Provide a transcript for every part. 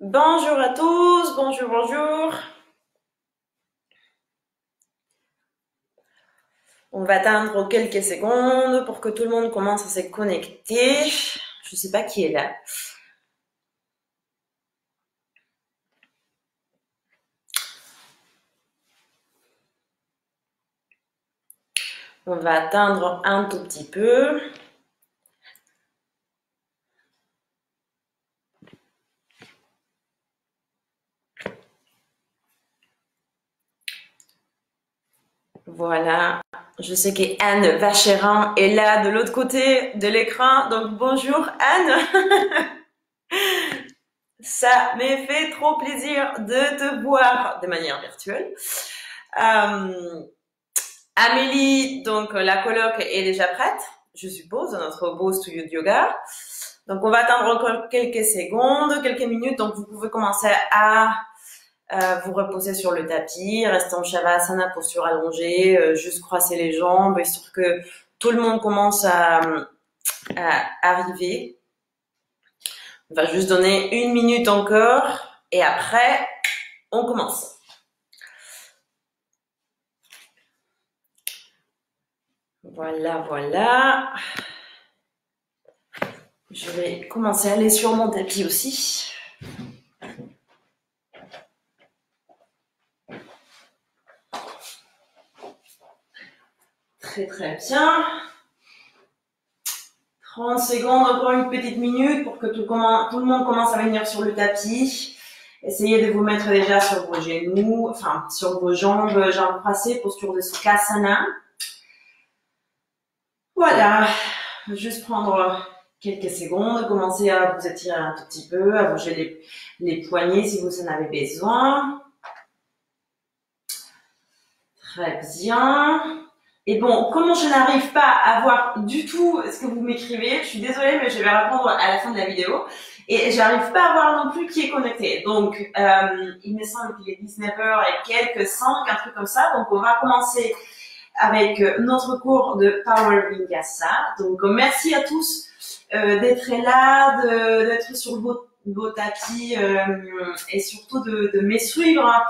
Bonjour à tous, bonjour, bonjour. On va attendre quelques secondes pour que tout le monde commence à se connecter. Je ne sais pas qui est là. On va attendre un tout petit peu. Voilà. Je sais qu'Anne Vacherin est là de l'autre côté de l'écran. Donc bonjour Anne. Ça m'est fait trop plaisir de te voir de manière virtuelle. Amélie, donc la coloc est déjà prête, je suppose, dans notre beau studio de yoga. Donc on va attendre encore quelques secondes, quelques minutes. Donc vous pouvez commencer à vous reposer sur le tapis, rester en Shavasana, posture allongée, juste croiser les jambes, histoire que tout le monde commence à arriver. On va juste donner une minute encore et après on commence. Voilà, voilà. Je vais commencer à aller sur mon tapis aussi. Très très bien. 30 secondes, encore une petite minute pour que tout le monde commence à venir sur le tapis. Essayez de vous mettre déjà sur vos genoux, enfin sur vos jambes croisées, posture de Sukhasana. Voilà, juste prendre quelques secondes, commencez à vous étirer un tout petit peu, à bouger les poignets si vous en avez besoin. Très bien. Et bon, comme je n'arrive pas à voir du tout ce que vous m'écrivez, je suis désolée, mais je vais répondre à la fin de la vidéo. Et j'arrive pas à voir non plus qui est connecté. Donc, il me semble qu'il est 19h et quelques 5, un truc comme ça. Donc, on va commencer avec notre cours de Power Vinyasa. Donc, merci à tous d'être là, d'être sur vos tapis et surtout de me suivre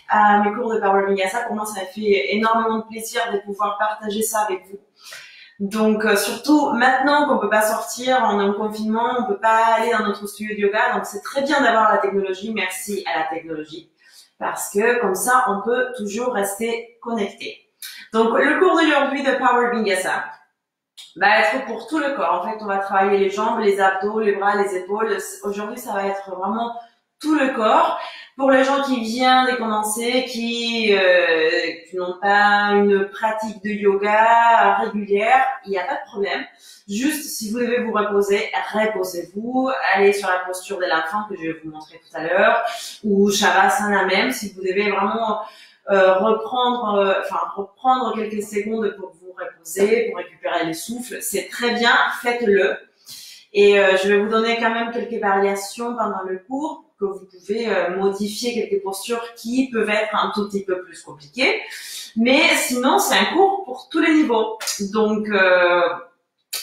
à mes cours de Power Vinyasa. Pour moi, ça m'a fait énormément de plaisir de pouvoir partager ça avec vous. Donc, surtout maintenant qu'on peut pas sortir, on est en confinement, on peut pas aller dans notre studio de yoga. Donc, c'est très bien d'avoir la technologie. Merci à la technologie. Parce que comme ça, on peut toujours rester connecté. Donc, le cours d'aujourd'hui de Power Vinyasa va être pour tout le corps. En fait, on va travailler les jambes, les abdos, les bras, les épaules. Aujourd'hui, ça va être vraiment tout le corps. Pour les gens qui viennent de commencer, qui n'ont pas une pratique de yoga régulière, il n'y a pas de problème. Juste, si vous devez vous reposer, reposez-vous. Allez sur la posture de l'enfant que je vais vous montrer tout à l'heure, ou Shavasana même, si vous devez vraiment reprendre quelques secondes pour vous reposer, pour récupérer le souffle. C'est très bien, faites-le. Et je vais vous donner quand même quelques variations pendant le cours, que vous pouvez modifier quelques postures qui peuvent être un tout petit peu plus compliquées. Mais sinon, c'est un cours pour tous les niveaux. Donc,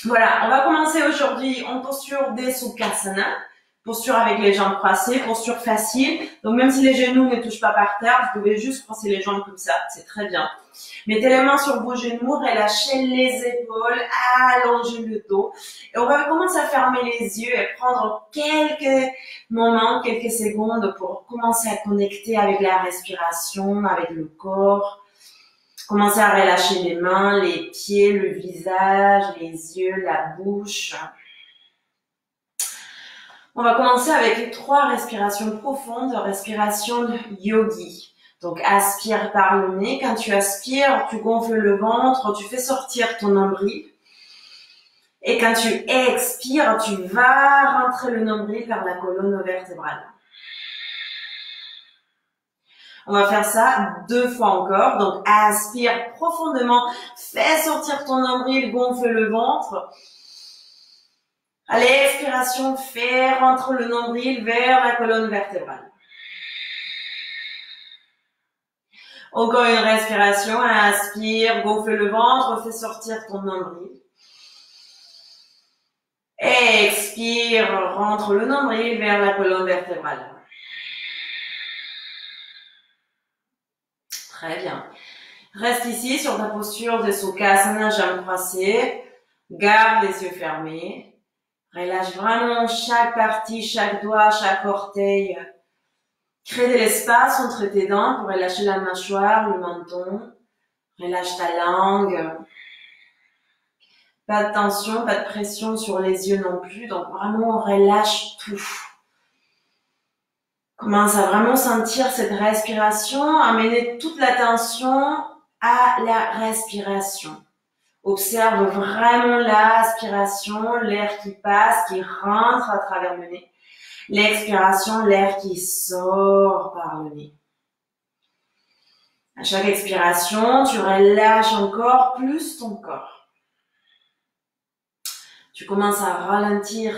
voilà, on va commencer aujourd'hui en posture des Sukhasana. Posture avec les jambes croisées, posture facile. Donc, même si les genoux ne touchent pas par terre, vous pouvez juste croiser les jambes comme ça. C'est très bien. Mettez les mains sur vos genoux, relâchez les épaules, allongez le dos. Et on va commencer à fermer les yeux et prendre quelques moments, quelques secondes pour commencer à connecter avec la respiration, avec le corps. Commencez à relâcher les mains, les pieds, le visage, les yeux, la bouche. On va commencer avec 3 respirations profondes, respiration yogi. Donc, aspire par le nez. Quand tu aspires, tu gonfles le ventre, tu fais sortir ton nombril. Et quand tu expires, tu vas rentrer le nombril vers la colonne vertébrale. On va faire ça 2 fois encore. Donc, aspire profondément, fais sortir ton nombril, gonfle le ventre. À l'expiration, fais rentrer le nombril vers la colonne vertébrale. Encore une respiration, inspire, gonfle le ventre, fais sortir ton nombril. Expire, rentre le nombril vers la colonne vertébrale. Très bien. Reste ici sur ta posture de Sukhasana, jambes croisées. Garde les yeux fermés. Relâche vraiment chaque partie, chaque doigt, chaque orteil. Crée de l'espace entre tes dents pour relâcher la mâchoire, le menton. Relâche ta langue. Pas de tension, pas de pression sur les yeux non plus. Donc vraiment, relâche tout. Commence à vraiment sentir cette respiration, amener toute l'attention à la respiration. Observe vraiment l'aspiration, l'air qui passe, qui rentre à travers le nez. L'expiration, l'air qui sort par le nez. À chaque expiration, tu relâches encore plus ton corps. Tu commences à ralentir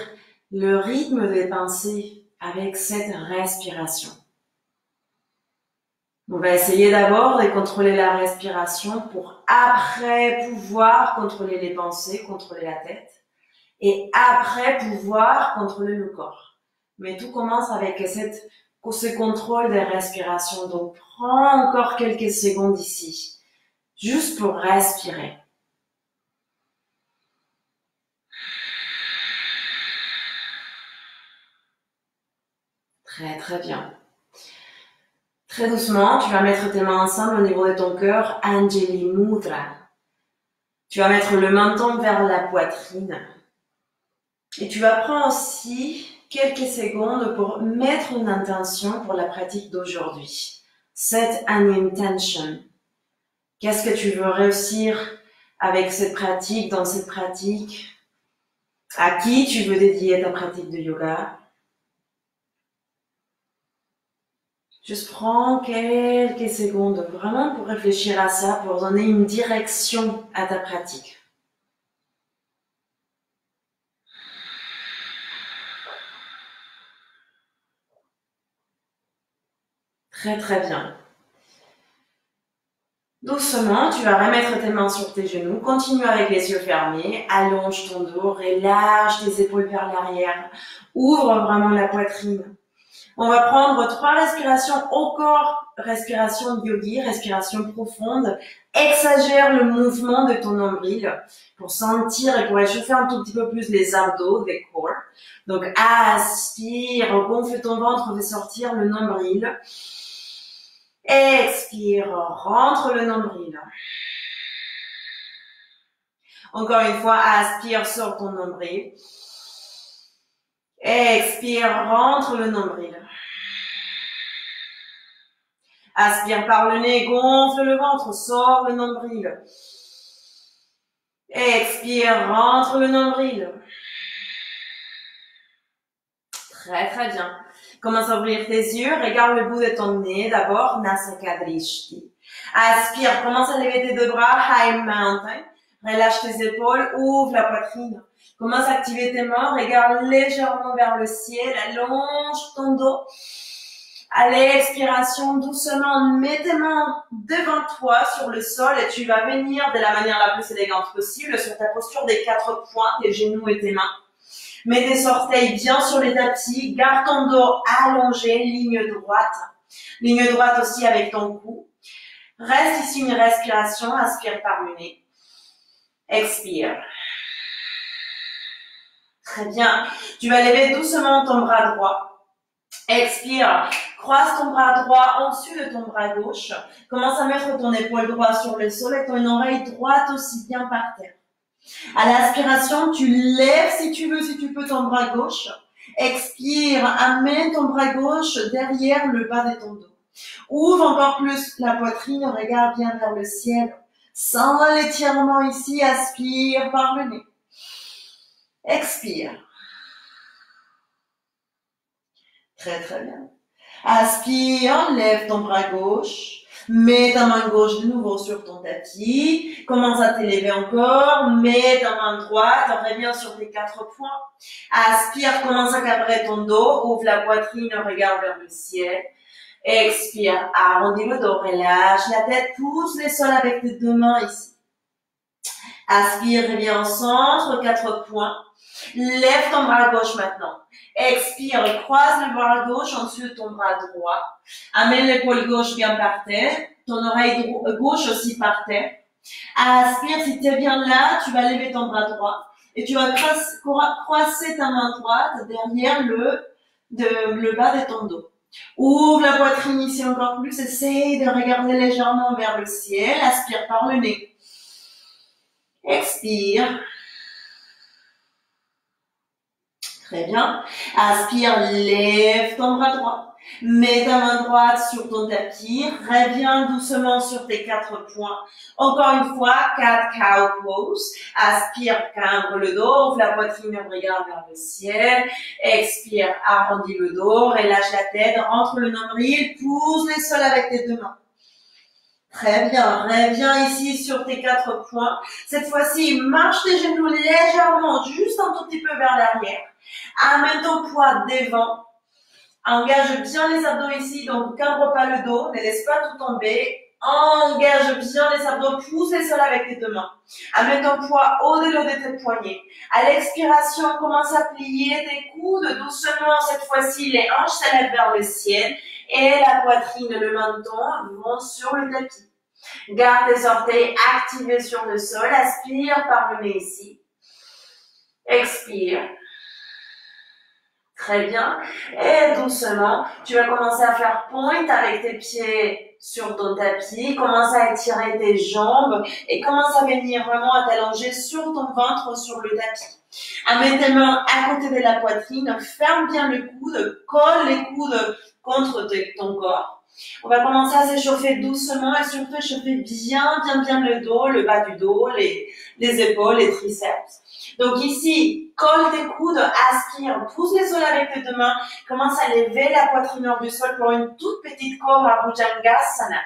le rythme des pensées avec cette respiration. On va essayer d'abord de contrôler la respiration pour après pouvoir contrôler les pensées, contrôler la tête et après pouvoir contrôler le corps. Mais tout commence avec ce contrôle des respirations. Donc, prends encore quelques secondes ici, juste pour respirer. Très, très bien. Très doucement, tu vas mettre tes mains ensemble au niveau de ton cœur, Anjali Mudra. Tu vas mettre le menton vers la poitrine. Et tu vas prendre aussi quelques secondes pour mettre une intention pour la pratique d'aujourd'hui. Set an intention. Qu'est-ce que tu veux réussir avec cette pratique, dans cette pratique? À qui tu veux dédier ta pratique de yoga? Juste prends quelques secondes vraiment pour réfléchir à ça, pour donner une direction à ta pratique. Très très bien. Doucement, tu vas remettre tes mains sur tes genoux, continue avec les yeux fermés, allonge ton dos, relâche tes épaules vers l'arrière, ouvre vraiment la poitrine. On va prendre 3 respirations au corps, respiration yogi, respiration profonde. Exagère le mouvement de ton nombril pour sentir et pour réchauffer un tout petit peu plus les abdos, les corps. Donc, aspire, gonfle ton ventre, fais sortir le nombril. Expire, rentre le nombril. Encore une fois, aspire, sors ton nombril. Expire, rentre le nombril. Aspire par le nez, gonfle le ventre, sors le nombril. Expire, rentre le nombril. Très très bien. Commence à ouvrir tes yeux, regarde le bout de ton nez d'abord, Nasaka Drishti. Aspire, commence à lever tes 2 bras, High Mountain. Relâche tes épaules, ouvre la poitrine. Commence à activer tes mains, regarde légèrement vers le ciel, allonge ton dos. À l'expiration, doucement, mets tes mains devant toi sur le sol et tu vas venir de la manière la plus élégante possible sur ta posture des 4 points, tes genoux et tes mains. Mets tes orteils bien sur les tapis, garde ton dos allongé, ligne droite. Ligne droite aussi avec ton cou. Reste ici une respiration, inspire par le nez. Expire. Très bien. Tu vas lever doucement ton bras droit. Expire, croise ton bras droit au-dessus de ton bras gauche. Commence à mettre ton épaule droite sur le sol et ton oreille droite aussi bien par terre. À l'inspiration, tu lèves si tu veux, si tu peux, ton bras gauche. Expire, amène ton bras gauche derrière le bas de ton dos. Ouvre encore plus la poitrine, regarde bien vers le ciel. Sens l'étirement ici, aspire par le nez. Expire. Très très bien. Aspire, lève ton bras gauche. Mets ta main gauche de nouveau sur ton tapis. Commence à t'élever encore. Mets ta main droite. Reviens sur tes 4 points. Aspire, commence à cabrer ton dos. Ouvre la poitrine, regarde vers le ciel. Expire, arrondis le dos, relâche la tête, pousse les sols avec tes deux mains ici. Aspire, reviens au centre, 4 points. Lève ton bras gauche maintenant. Expire, croise le bras gauche en dessous de ton bras droit. Amène l'épaule gauche bien par terre. Ton oreille gauche aussi par terre. Aspire, si tu es bien là, tu vas lever ton bras droit. Et tu vas croiser ta main droite derrière le bas de ton dos. Ouvre la poitrine ici encore plus. Essaye de regarder légèrement vers le ciel. Aspire par le nez. Expire. Très bien. Aspire, lève ton bras droit. Mets ta main droite sur ton tapis. Reviens doucement sur tes 4 points. Encore une fois, 4 cow pose. Aspire, cambre le dos. Ouvre la poitrine, regarde vers le ciel. Expire, arrondis le dos. Relâche la tête. Rentre le nombril. Pousse les sols avec tes deux mains. Très bien, reviens ici sur tes 4 points. Cette fois-ci, marche tes genoux légèrement, juste un tout petit peu vers l'arrière. Amène ton poids devant. Engage bien les abdos ici, donc cambre pas le dos, ne laisse pas tout tomber. Engage bien les abdos, pousse les sols avec tes deux mains. Amène ton poids au-delà de tes poignets. À l'expiration, commence à plier tes coudes doucement. Cette fois-ci, les hanches s'élèvent vers le ciel et la poitrine et le menton vont sur le tapis. Garde tes orteils activés sur le sol. Aspire par le nez ici. Expire. Très bien. Et doucement, tu vas commencer à faire point avec tes pieds sur ton tapis. Commence à étirer tes jambes et commence à venir vraiment à t'allonger sur ton ventre sur le tapis. Amène tes mains à côté de la poitrine. Ferme bien le coude. Colle les coudes contre ton corps. On va commencer à s'échauffer doucement et surtout échauffer bien le dos, le bas du dos, les épaules, les triceps. Donc ici, colle tes coudes, aspire, pousse les sols avec tes deux mains, commence à lever la poitrine hors du sol pour une toute petite cobra Bhujangasana.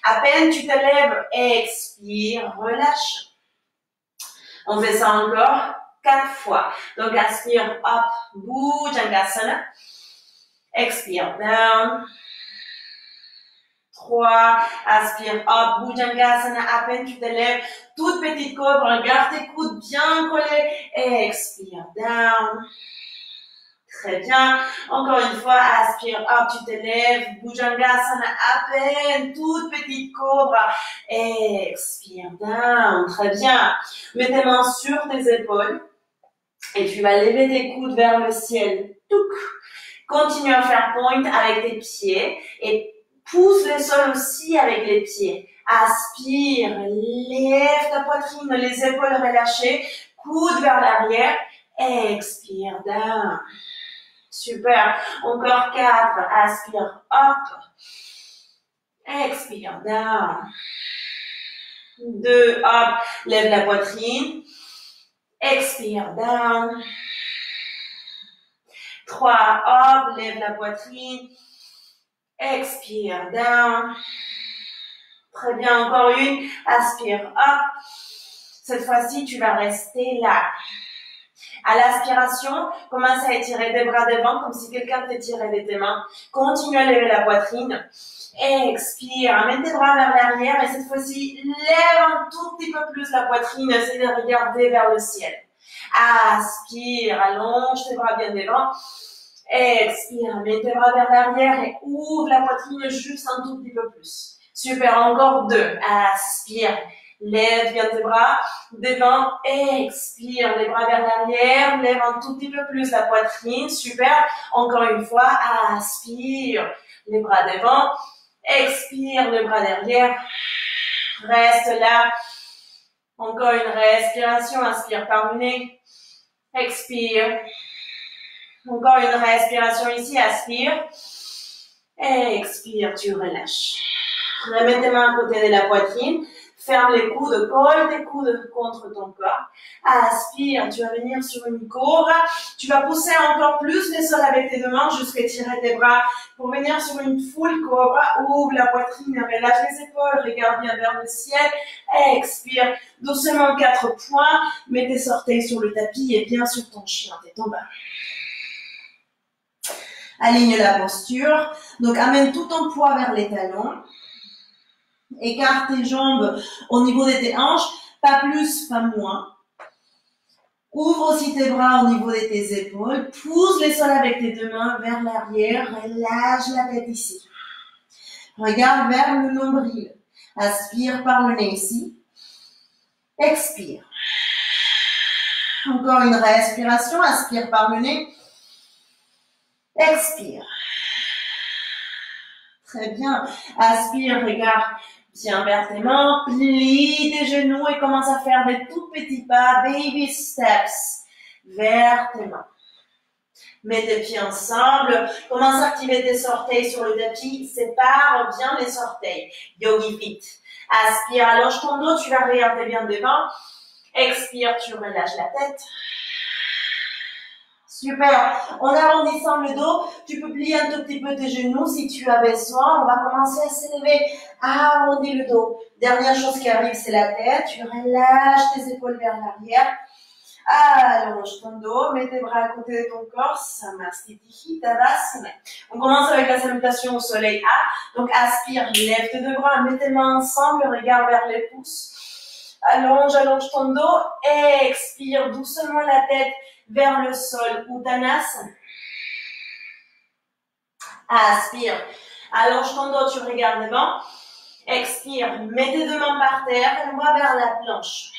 À peine tu te lèves, expire, relâche. On fait ça encore 4 fois. Donc aspire, hop, Bhujangasana. Expire, down. 3, aspire, hop, Bhujangasana, à peine tu te lèves, toute petite cobra, garde tes coudes bien collés, expire, down. Très bien. Encore une fois, aspire, hop, tu te lèves, Bhujangasana, à peine, toute petite cobra, expire, down. Très bien. Mets tes mains sur tes épaules et tu vas lever tes coudes vers le ciel. Touk. Continue à faire point avec tes pieds et pousse le sol aussi avec les pieds. Aspire, lève ta poitrine, les épaules relâchées, coude vers l'arrière. Expire, down. Super. Encore 4. Aspire, hop. Expire, down. 2, hop. Lève la poitrine. Expire, down. 3, hop. Lève la poitrine. Expire, down. Très bien, encore une. Aspire, hop. Cette fois-ci, tu vas rester là. À l'aspiration, commence à étirer tes bras devant comme si quelqu'un t'étirait de tes mains. Continue à lever la poitrine. Expire, amène tes bras vers l'arrière et cette fois-ci, lève un tout petit peu plus la poitrine. Essaye de regarder vers le ciel. Aspire, allonge tes bras bien devant. Expire, mets tes bras vers l'arrière et ouvre la poitrine juste un tout petit peu plus. Super, encore 2. Aspire, lève bien tes bras devant, expire, les bras vers l'arrière, lève un tout petit peu plus la poitrine. Super, encore une fois, aspire, les bras devant, expire, les bras derrière. Reste là. Encore une respiration, inspire par le nez, expire. Encore une respiration ici, aspire. Expire, tu relâches. Remets tes mains à côté de la poitrine. Ferme les coudes, colle tes coudes contre ton corps. Aspire, tu vas venir sur une cobra. Tu vas pousser encore plus les sols avec tes deux mains jusqu'à tirer tes bras pour venir sur une full cobra. Ouvre la poitrine, relâche les épaules, regarde bien vers le ciel. Expire, doucement 4 points. Mets tes orteils sur le tapis et bien sur ton chien, tête en bas. Aligne la posture. Donc, amène tout ton poids vers les talons. Écarte tes jambes au niveau de tes hanches. Pas plus, pas moins. Ouvre aussi tes bras au niveau de tes épaules. Pousse les sols avec tes deux mains vers l'arrière. Relâche la tête ici. Regarde vers le nombril. Aspire par le nez ici. Expire. Encore une respiration. Aspire par le nez. Expire. Très bien. Aspire, regarde bien vers tes mains. Plie tes genoux et commence à faire des tout petits pas. Baby steps vers tes mains. Mets tes pieds ensemble. Commence à activer tes orteils sur le tapis. Sépare bien les orteils. Yogi Fit. Aspire, allonge ton dos. Tu vas regarder bien devant. Expire, tu relâches la tête. Super. En arrondissant le dos, tu peux plier un tout petit peu tes genoux si tu as besoin. On va commencer à s'élever. Arrondis le dos. Dernière chose qui arrive, c'est la tête. Tu relâches tes épaules vers l'arrière. Allonge ton dos. Mets tes bras à côté de ton corps. Samastiti Tadasana. On commence avec la salutation au soleil A. Donc, aspire, lève tes deux bras. Mets tes mains ensemble. Regarde vers les pouces. Allonge ton dos. Expire doucement la tête vers le sol, Uttanasana. Aspire. Allonge ton dos, tu regardes devant. Expire. Mets tes deux mains par terre et on va vers la planche.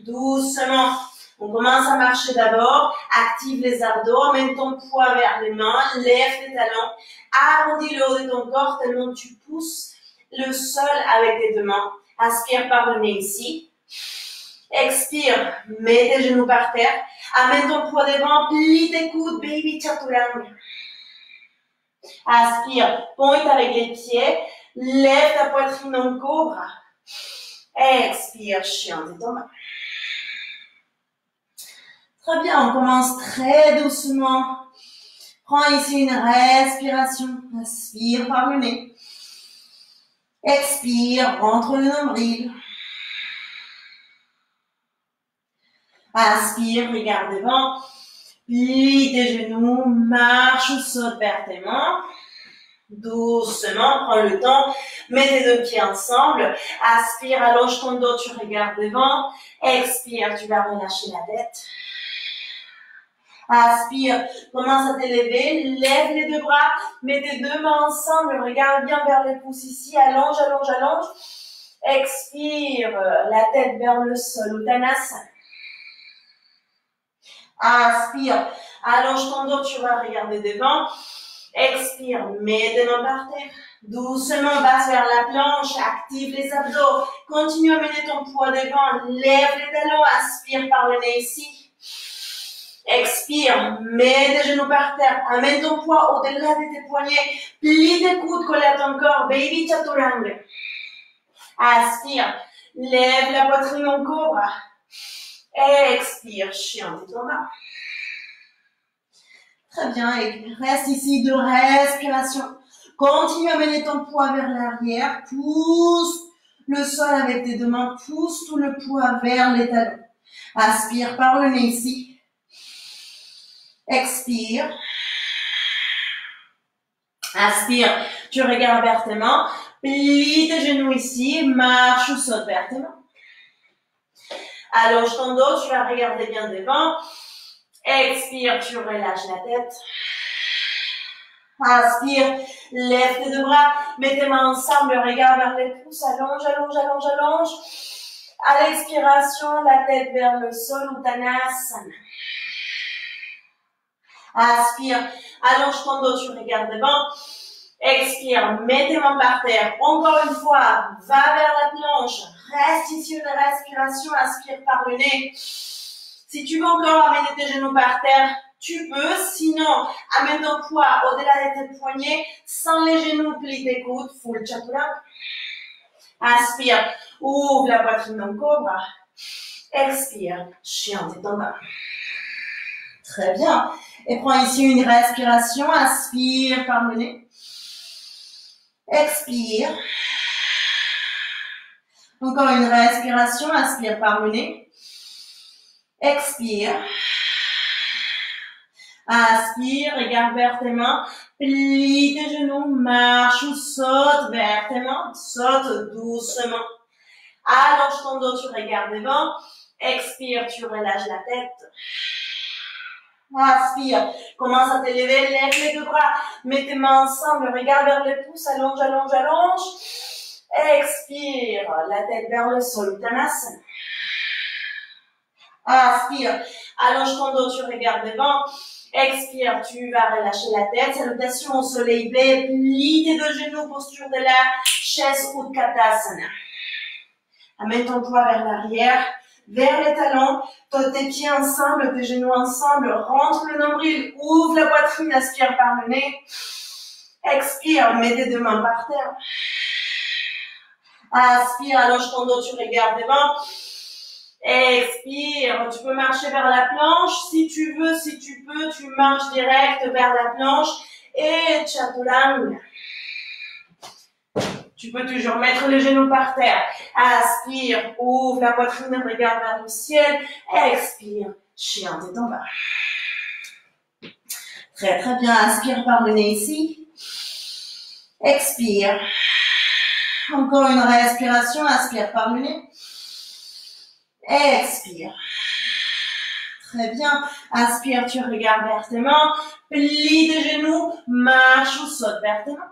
Doucement. On commence à marcher d'abord. Active les abdos. Amène ton poids vers les mains. Lève tes talons. Arrondis le haut de ton corps tellement tu pousses le sol avec tes deux mains. Aspire par le nez ici. Expire. Mets tes genoux par terre. Amène ton poids devant, plie tes coudes, baby chaturanga. Aspire, pointe avec les pieds, lève ta poitrine en cobra. Expire, chien de ton. Très bien, on commence très doucement. Prends ici une respiration. Aspire par le nez. Expire, rentre le nombril. Aspire, regarde devant. Plie tes genoux, marche ou saute vers tes mains. Doucement, prends le temps. Mets tes deux pieds ensemble. Aspire, allonge ton dos, tu regardes devant. Expire, tu vas relâcher la tête. Aspire, commence à t'élever. Lève les deux bras. Mets tes deux mains ensemble. Regarde bien vers les pouces ici. Allonge, allonge, allonge. Expire, la tête vers le sol. Uttanasana. Aspire, allonge ton dos, tu vas regarder devant. Expire, mets tes mains par terre. Doucement, passe vers la planche, active les abdos. Continue à mener ton poids devant, lève les talons, aspire par le nez ici. Expire, mets tes genoux par terre, amène ton poids au-delà de tes poignets. Plie tes coudes collés à ton corps, baby chaturanga. Aspire, lève la poitrine en cobra. Expire, chien de ton bas. Très bien, et reste ici de respiration. Continue à mener ton poids vers l'arrière. Pousse le sol avec tes deux mains. Pousse tout le poids vers les talons. Aspire par le nez ici. Expire. Aspire, tu regardes vers tes mains. Plie tes genoux ici. Marche ou saute vers tes mains. Allonge ton dos, tu vas regarder bien devant. Expire, tu relâches la tête. Inspire, lève tes deux bras, mets tes mains ensemble, regarde vers les pouces, allonge, allonge, allonge, allonge. À l'expiration, la tête vers le sol, Uttanasana. Inspire, allonge ton dos, tu regardes devant. Expire, mets tes mains par terre. Encore une fois, va vers la planche. Reste ici une respiration, inspire par le nez. Si tu veux encore amener tes genoux par terre, tu peux. Sinon, amène ton poids au-delà de tes poignets. Sans les genoux, plie tes coudes. Full chaturanga. Inspire, ouvre la poitrine en cobra. Expire, chien de ton bas. Très bien. Et prends ici une respiration. Inspire par le nez. Expire. Encore une respiration. Inspire par le nez. Expire. Inspire, regarde vers tes mains. Plie tes genoux, marche ou saute vers tes mains, saute doucement. Allonge ton dos, tu regardes devant. Expire, tu relâches la tête. Inspire, commence à t'élever, lève les deux bras, mets tes mains ensemble, regarde vers les pouces, allonge, allonge, allonge. Expire, la tête vers le sol, Uttanasana. Inspire, allonge ton dos, tu regardes devant. Expire, tu vas relâcher la tête. Salutation au soleil bleu, plie tes deux genoux, posture de la chaise Utkatasana. Amène ton poids vers l'arrière, vers les talons, tes pieds ensemble, tes genoux ensemble, rentre le nombril, ouvre la poitrine, aspire par le nez. Expire, mets tes deux mains par terre. Inspire, allonge ton dos, tu regardes devant. Expire, tu peux marcher vers la planche. Si tu veux, si tu peux, tu marches direct vers la planche. Et Chaturanga. Tu peux toujours mettre les genoux par terre. Inspire, ouvre la poitrine, regarde vers le ciel. Expire, chien tête en bas. Très très bien, inspire par le nez ici. Expire. Encore une respiration, inspire par le nez. Expire. Très bien. Inspire, tu regardes vers tes mains. Plie tes genoux, marche ou saute vers tes mains.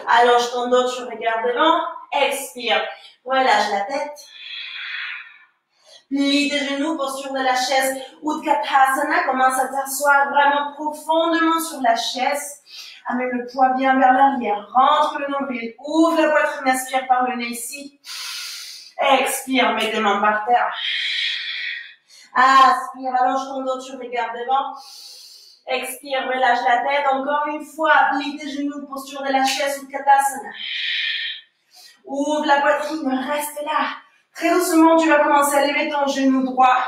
Allonge ton dos, tu regardes devant. Expire. Relâche la tête. Plie tes genoux, posture de la chaise. Utkatasana, commence à t'asseoir vraiment profondément sur la chaise. Amène le poids bien vers l'arrière. Rentre le nombril. Ouvre la poitrine, aspire par le nez ici. Expire, mets tes mains par terre. Inspire, allonge ton dos, tu regardes devant. Expire, relâche la tête. Encore une fois, plie tes genoux, posture de la chaise Utkatasana. Ouvre la poitrine, reste là. Très doucement, tu vas commencer à lever ton genou droit.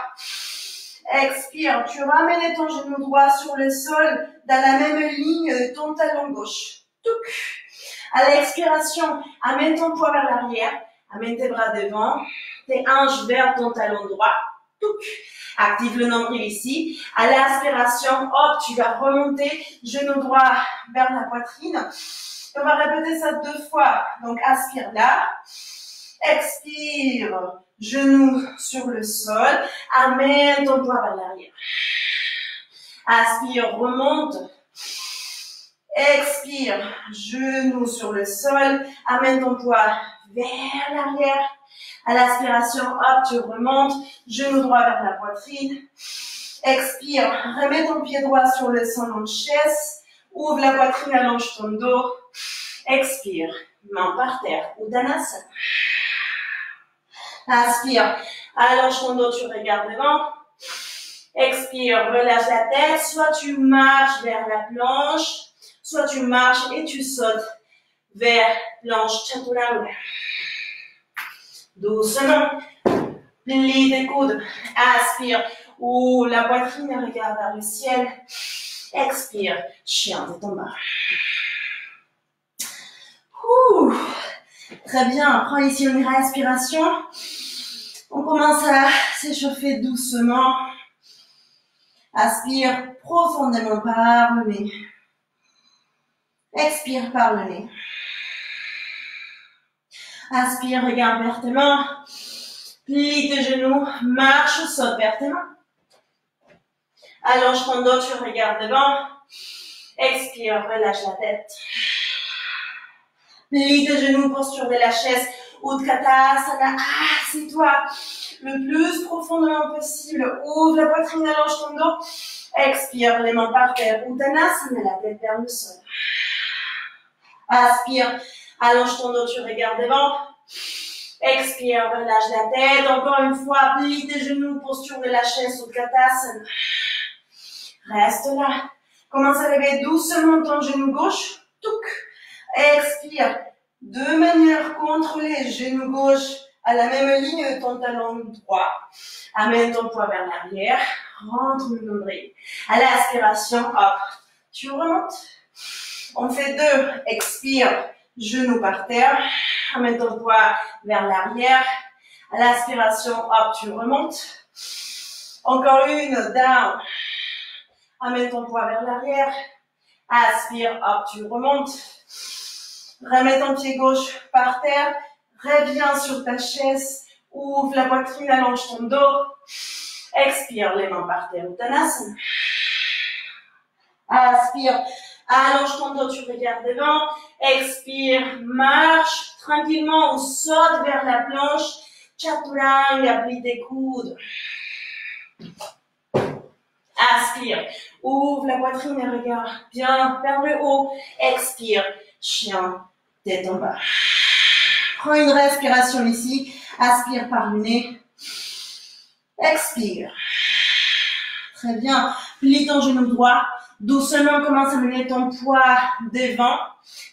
Expire, tu ramènes ton genou droit sur le sol dans la même ligne de ton talon gauche. Touc. À l'expiration, amène ton poids vers l'arrière. Amène tes bras devant, tes hanches vers ton talon droit. Touc. Active le nombril ici. À l'inspiration, hop, tu vas remonter, genou droit vers la poitrine. On va répéter ça 2 fois. Donc, aspire là. Expire, genou sur le sol. Amène ton poids vers l'arrière. Aspire, remonte. Expire, genou sur le sol. Amène ton poids vers l'arrière. À l'aspiration, hop, tu remontes. Genou droit vers la poitrine. Expire, remets ton pied droit sur le sol en chaise. Ouvre la poitrine, allonge ton dos. Expire, main par terre, Uttanasana. Inspire, allonge ton dos, tu regardes devant. Expire, relâche la tête. Soit tu marches vers la planche, soit tu marches et tu sautes vers planche Chaturanga. Doucement, plie tes coudes. Inspire, ouvre la poitrine et regarde vers le ciel. Expire, chien tête en bas. Ouh. Très bien, prends ici une respiration. On commence à s'échauffer doucement. Aspire profondément par le nez. Expire par le nez. Inspire, regarde vers tes mains. Plie tes genoux, marche ou saute vers tes mains. Allonge ton dos, tu regardes devant. Expire, relâche la tête. Plie tes genoux, posture de la chaise. Utkatasana, assieds-toi le plus profondément possible. Ouvre la poitrine, allonge ton dos. Expire, les mains par terre. Uttanasana, la tête vers le sol. Aspire, allonge ton dos, tu regardes devant. Expire, relâche la tête. Encore une fois, plie tes genoux, posture de la chaise, Utkatasana. Reste là. Commence à lever doucement ton genou gauche. Touc. Expire. De manière contrôlée, genou gauche à la même ligne de ton talon droit. Amène ton poids vers l'arrière. Rentre le nombril. À l'aspiration, hop. Tu remontes. On fait 2. Expire. Genou par terre. Amène ton poids vers l'arrière. À l'aspiration, hop, tu remontes. Encore une. Down. Amène ton poids vers l'arrière. Aspire, hop, tu remontes. Remets ton pied gauche par terre. Reviens sur ta chaise. Ouvre la poitrine, allonge ton dos. Expire, les mains par terre, Uttanasana. Aspire, allonge ton dos, tu regardes devant. Expire, marche tranquillement ou saute vers la planche. Chaturanga, plie tes coudes. Aspire, ouvre la poitrine et regarde bien vers le haut. Expire, chien, tête en bas. Prends une respiration ici. Aspire par le nez. Expire. Très bien. Plie ton genou droit. Doucement, commence à mener ton poids devant.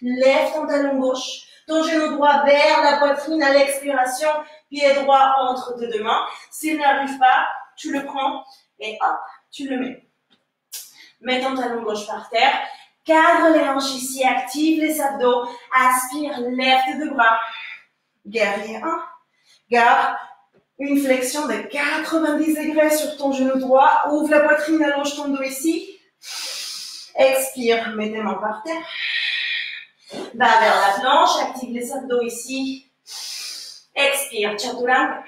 Lève ton talon gauche. Ton genou droit vers la poitrine à l'expiration. Pied droit entre tes deux mains. S'il n'arrive pas, tu le prends et hop, tu le mets. Mets ton talon gauche par terre. Cadre les hanches ici. Active les abdos. Aspire, lève tes deux bras. Guerrier 1. Garde une flexion de 90 degrés sur ton genou droit. Ouvre la poitrine, allonge ton dos ici. Expire, mets tes mains par terre. Va vers la planche, active les abdos ici. Expire, chaturanga.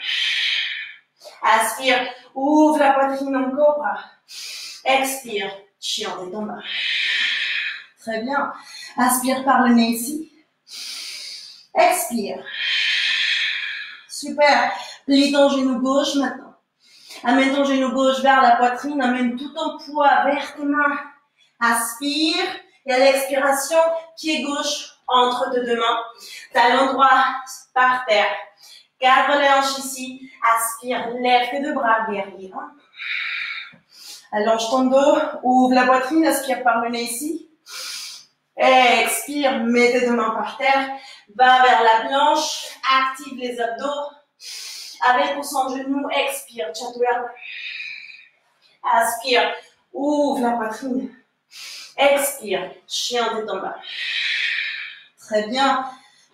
Aspire, ouvre la poitrine en cobra. Expire, chien tête en bas. Très bien. Aspire par le nez ici. Expire. Super. Plie ton genou gauche maintenant. Amène ton genou gauche vers la poitrine. Amène tout ton poids vers tes mains. Aspire. Et à l'expiration, pied gauche entre tes deux mains. Talon droit par terre. Cadre les hanches ici. Aspire. Lève tes deux bras. Guerrier 1. Allonge ton dos. Ouvre la poitrine. Aspire par le nez ici. Expire. Mets tes deux mains par terre. Va vers la planche. Active les abdos. Avec ou sans genou, expire, chaturanga. Aspire, ouvre la poitrine. Expire, chien tête en bas. Très bien.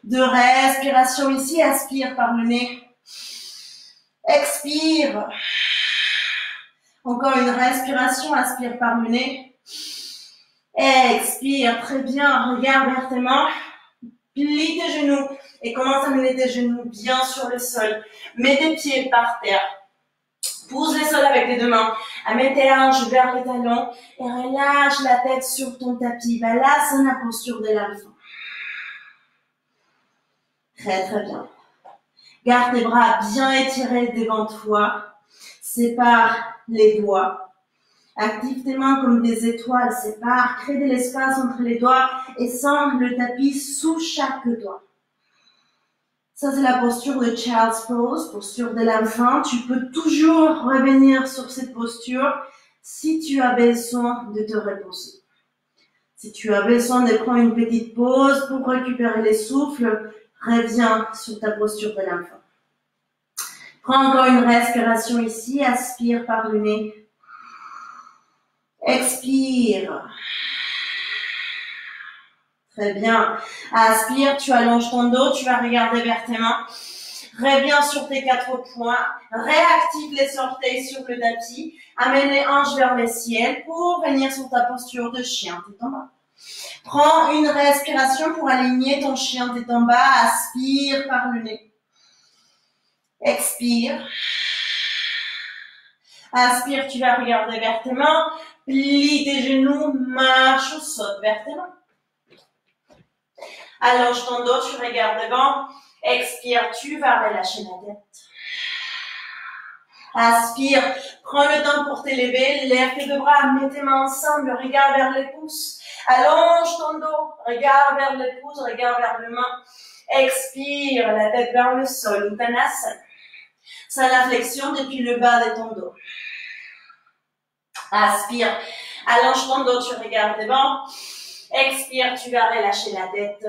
Deux respirations ici, aspire par le nez. Expire. Encore une respiration, aspire par le nez. Expire, très bien. Regarde vers tes mains. Plie tes genoux et commence à mener tes genoux bien sur le sol. Mets tes pieds par terre. Pousse le sol avec tes deux mains. Amène tes hanches vers les talons et relâche la tête sur ton tapis. Balasana, posture de l'enfant. Très très bien. Garde tes bras bien étirés devant toi. Sépare les doigts. Active tes mains comme des étoiles. Sépare, crée de l'espace entre les doigts et sens le tapis sous chaque doigt. Ça, c'est la posture de Child's Pose, posture de l'enfant. Tu peux toujours revenir sur cette posture si tu as besoin de te reposer. Si tu as besoin de prendre une petite pause pour récupérer les souffles, reviens sur ta posture de l'enfant. Prends encore une respiration ici. Aspire par le nez. Expire. Très bien. Aspire, tu allonges ton dos, tu vas regarder vers tes mains. Reviens sur tes quatre points. Réactive les orteils sur le tapis. Amène les hanches vers le ciel pour venir sur ta posture de chien tête en bas. Prends une respiration pour aligner ton chien tête en bas. Aspire par le nez. Expire. Aspire, tu vas regarder vers tes mains. Plie tes genoux, marche ou saute vers tes mains. Allonge ton dos, tu regardes devant. Expire, tu vas relâcher la tête. Aspire, prends le temps pour t'élever. Lève tes deux bras, mets tes mains ensemble, regarde vers les pouces. Allonge ton dos, regarde vers les pouces, regarde vers les mains. Expire, la tête vers le sol, Uttanasana. C'est la flexion depuis le bas de ton dos. Aspire, allonge ton dos, tu regardes devant. Expire, tu vas relâcher la tête.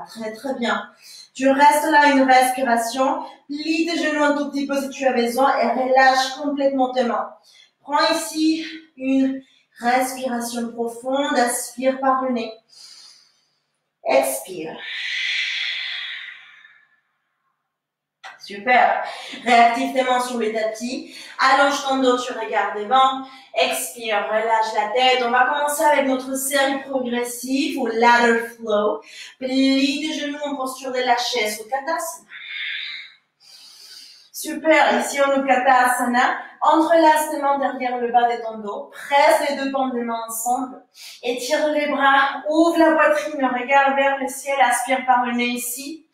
Très très bien. Tu restes là une respiration. Plie tes genoux un tout petit peu si tu as besoin et relâche complètement tes mains. Prends ici une respiration profonde. Aspire par le nez. Expire. Super. Réactive tes mains sur le tapis. Allonge ton dos, tu regardes devant. Expire, relâche la tête. On va commencer avec notre série progressive ou ladder flow. Plie tes genoux en posture de la chaise ou Katasana. Super. Ici, on est au Katasana. Entrelace tes mains derrière le bas de ton dos. Presse les deux paumes des mains ensemble. Étire les bras. Ouvre la poitrine. Regarde vers le ciel. Aspire par le nez ici.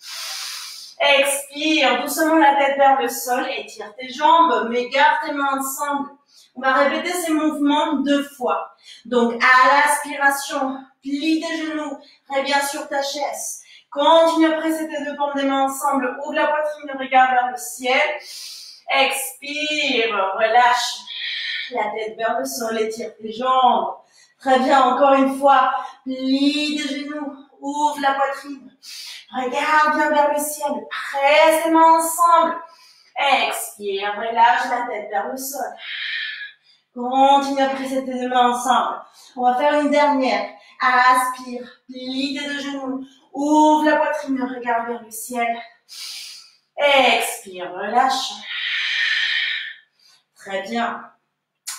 Expire doucement la tête vers le sol, étire tes jambes, mais garde tes mains ensemble. On va répéter ces mouvements 2 fois. Donc, à l'aspiration, plie tes genoux, reviens sur ta chaise. Continue à presser tes deux paumes des mains ensemble, ouvre la poitrine, regarde vers le ciel. Expire, relâche la tête vers le sol, étire tes jambes. Très bien, encore une fois, plie tes genoux, ouvre la poitrine. Regarde bien vers le ciel, presse les mains ensemble. Expire, relâche la tête vers le sol. Continue à presser tes deux mains ensemble. On va faire une dernière. Aspire, plie tes deux genoux, ouvre la poitrine, regarde vers le ciel. Expire, relâche. Très bien.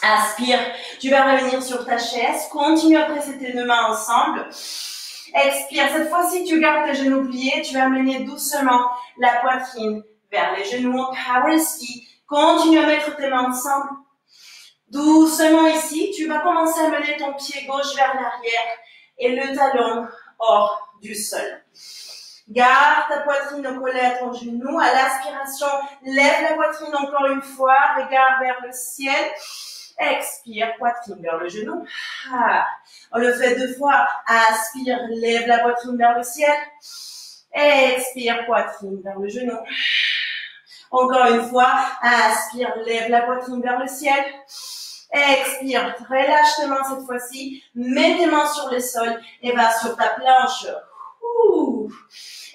Aspire, tu vas revenir sur ta chaise, continue à presser tes deux mains ensemble. Expire, cette fois-ci tu gardes tes genoux pliés, tu vas mener doucement la poitrine vers les genoux en power ski. Continue à mettre tes mains ensemble. Doucement ici, tu vas commencer à mener ton pied gauche vers l'arrière et le talon hors du sol. Garde ta poitrine collée à ton genou. À l'aspiration, lève la poitrine encore une fois, regarde vers le ciel. Expire, poitrine vers le genou. On le fait 2 fois. Aspire, lève la poitrine vers le ciel. Expire, poitrine vers le genou. Encore une fois. Aspire, lève la poitrine vers le ciel. Expire, relâche tes mains cette fois-ci. Mets tes mains sur le sol et va sur ta planche.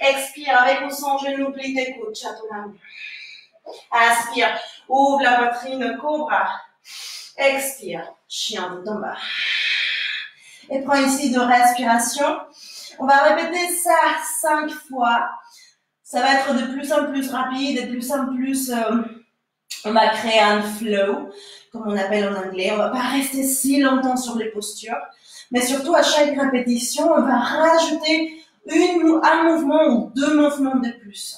Expire, avec ou sans genou, plie tes coudes, chaturanga. Aspire, ouvre la poitrine, cobra. Expire, chien de tomba. Et prends ici 2 respirations. On va répéter ça 5 fois. Ça va être de plus en plus rapide, de plus en plus... on va créer un flow, comme on appelle en anglais. On va pas rester si longtemps sur les postures. Mais surtout, à chaque répétition, on va rajouter un mouvement ou 2 mouvements de plus.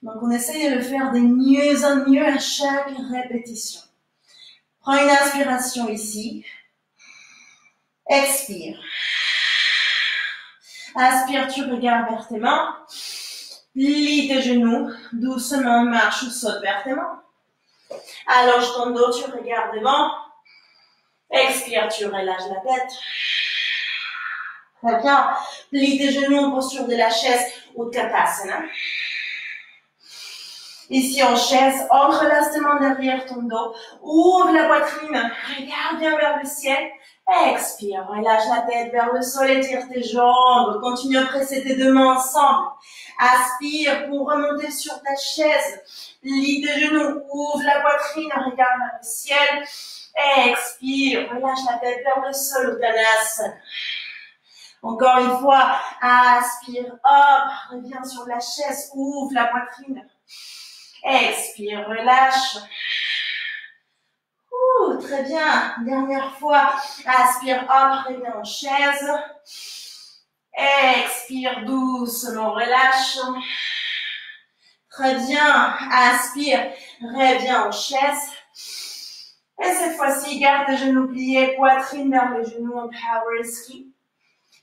Donc, on essaye de le faire de mieux en mieux à chaque répétition. Prends une inspiration ici. Expire. Aspire, tu regardes vers tes mains. Plie tes genoux. Doucement, marche ou saute vers tes mains. Allonge ton dos, tu regardes devant. Expire, tu relâches la tête. Très bien. Plie tes genoux en posture de la chaise ou de Katasana. Ici en chaise, entrelace tes mains derrière ton dos, ouvre la poitrine, regarde bien vers le ciel, expire, relâche la tête vers le sol, étire tes jambes, continue à presser tes 2 mains ensemble, aspire pour remonter sur ta chaise, plie tes genoux, ouvre la poitrine, regarde vers le ciel, expire, relâche la tête vers le sol, Uttanasana. Encore une fois, aspire, hop, reviens sur la chaise, ouvre la poitrine. Expire, relâche. Très bien. Dernière fois. Aspire, hop, reviens en chaise. Expire doucement, relâche. Très bien. Aspire, reviens en chaise. Et cette fois-ci, garde tes genoux pliés, poitrine vers les genoux en power ski.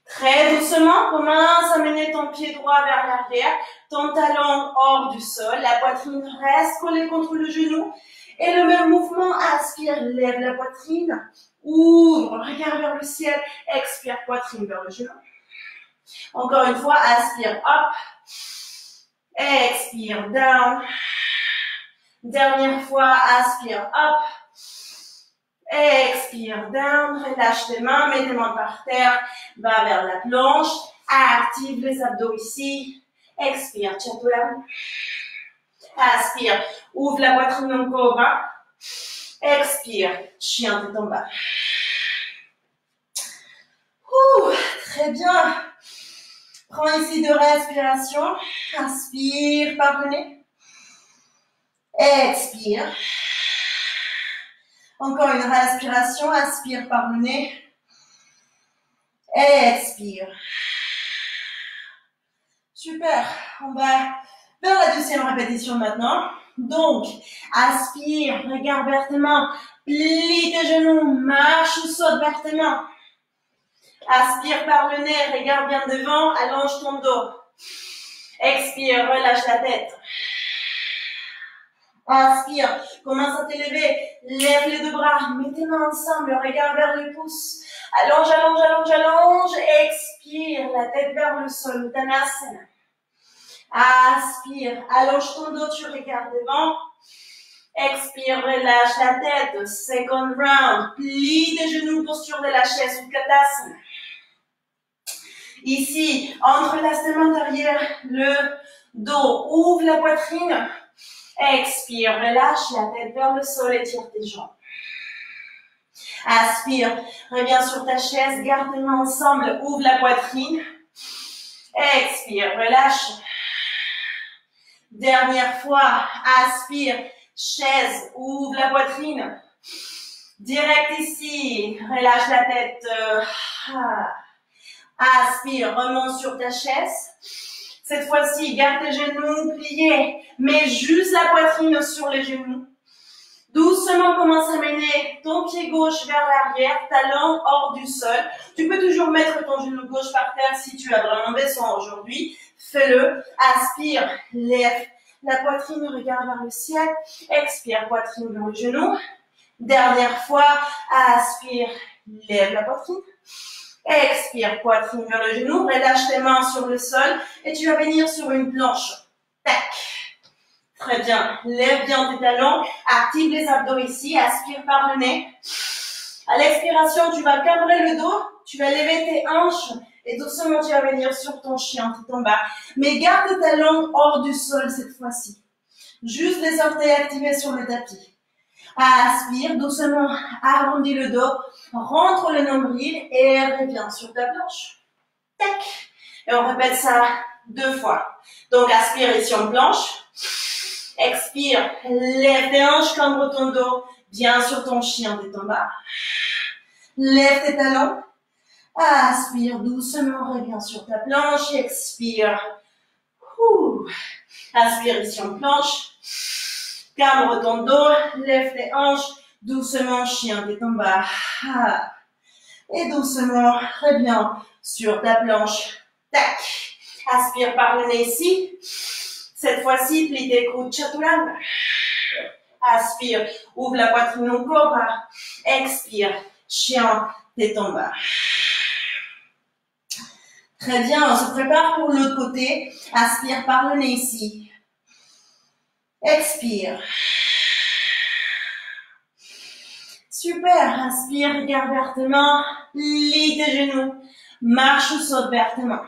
Très doucement, commence à mener ton pied droit vers l'arrière, ton talon hors du sol, la poitrine reste collée contre le genou. Et le même mouvement, aspire, lève la poitrine, ouvre, regarde vers le ciel, expire, poitrine vers le genou. Encore une fois, aspire, up, expire, down. Dernière fois, aspire, up. Expire, down, relâche tes mains, mets tes mains par terre, va vers la planche, active les abdos ici, expire, chaturanga. Aspire, ouvre la poitrine en cobra, expire, chien de tomba. Très bien. Prends ici 2 respirations, inspire par le nez. Expire. Encore une respiration, inspire par le nez. Expire. Super, on va vers la deuxième répétition maintenant. Donc, aspire, regarde vertement, plie tes genoux, marche ou saute vertement. Aspire par le nez, regarde bien devant, allonge ton dos. Expire, relâche la tête. Inspire, commence à t'élever, lève les deux bras, mets tes mains ensemble, regarde vers le pouce. Allonge, allonge, allonge, allonge. Expire, la tête vers le sol, Uttanasana. Aspire, allonge ton dos, tu regardes devant. Expire, relâche la tête. Second round. Plie tes genoux, posture de la chaise, Utkatasana. Ici, entre la main derrière le dos, ouvre la poitrine. Expire, relâche la tête vers le sol, étire tes jambes. Aspire, reviens sur ta chaise, garde tes mains ensemble, ouvre la poitrine. Expire, relâche. Dernière fois, aspire, chaise, ouvre la poitrine. Direct ici, relâche la tête. Aspire, remonte sur ta chaise. Cette fois-ci, garde tes genoux pliés, mets juste la poitrine sur les genoux. Doucement, commence à mener ton pied gauche vers l'arrière, talon hors du sol. Tu peux toujours mettre ton genou gauche par terre si tu as vraiment besoin aujourd'hui. Fais-le. Aspire, lève la poitrine, regarde vers le ciel. Expire, poitrine vers le genou. Dernière fois, aspire, lève la poitrine. Expire, poitrine vers le genou. Relâche tes mains sur le sol et tu vas venir sur une planche. Tac. Très bien. Lève bien tes talons. Active les abdos ici. Aspire par le nez. À l'expiration, tu vas cabrer le dos. Tu vas lever tes hanches. Et doucement, tu vas venir sur ton chien, tout en bas. Mais garde tes talons hors du sol cette fois-ci. Juste les orteils activés sur le tapis. Aspire, doucement, arrondis le dos. Rentre le nombril et reviens sur ta planche. Tac. Et on répète ça 2 fois. Donc, aspire ici en planche. Expire, lève tes hanches, cambre ton dos, bien sur ton chien, tête en bas. Lève tes talons. Aspire doucement, reviens sur ta planche. Expire. Aspire ici en planche. Cambre ton dos, lève tes hanches, doucement, chien, tête en bas. Et doucement, reviens sur ta planche. Tac. Aspire par le nez ici. Cette fois-ci, plie tes coudes, chaturanga. Aspire, ouvre la poitrine au cobra. Expire, chien, tête en bas. Très bien, on se prépare pour l'autre côté. Aspire par le nez ici. Expire. Super, inspire, regarde vers tes mains. Plie tes genoux. Marche ou saute vers tes mains.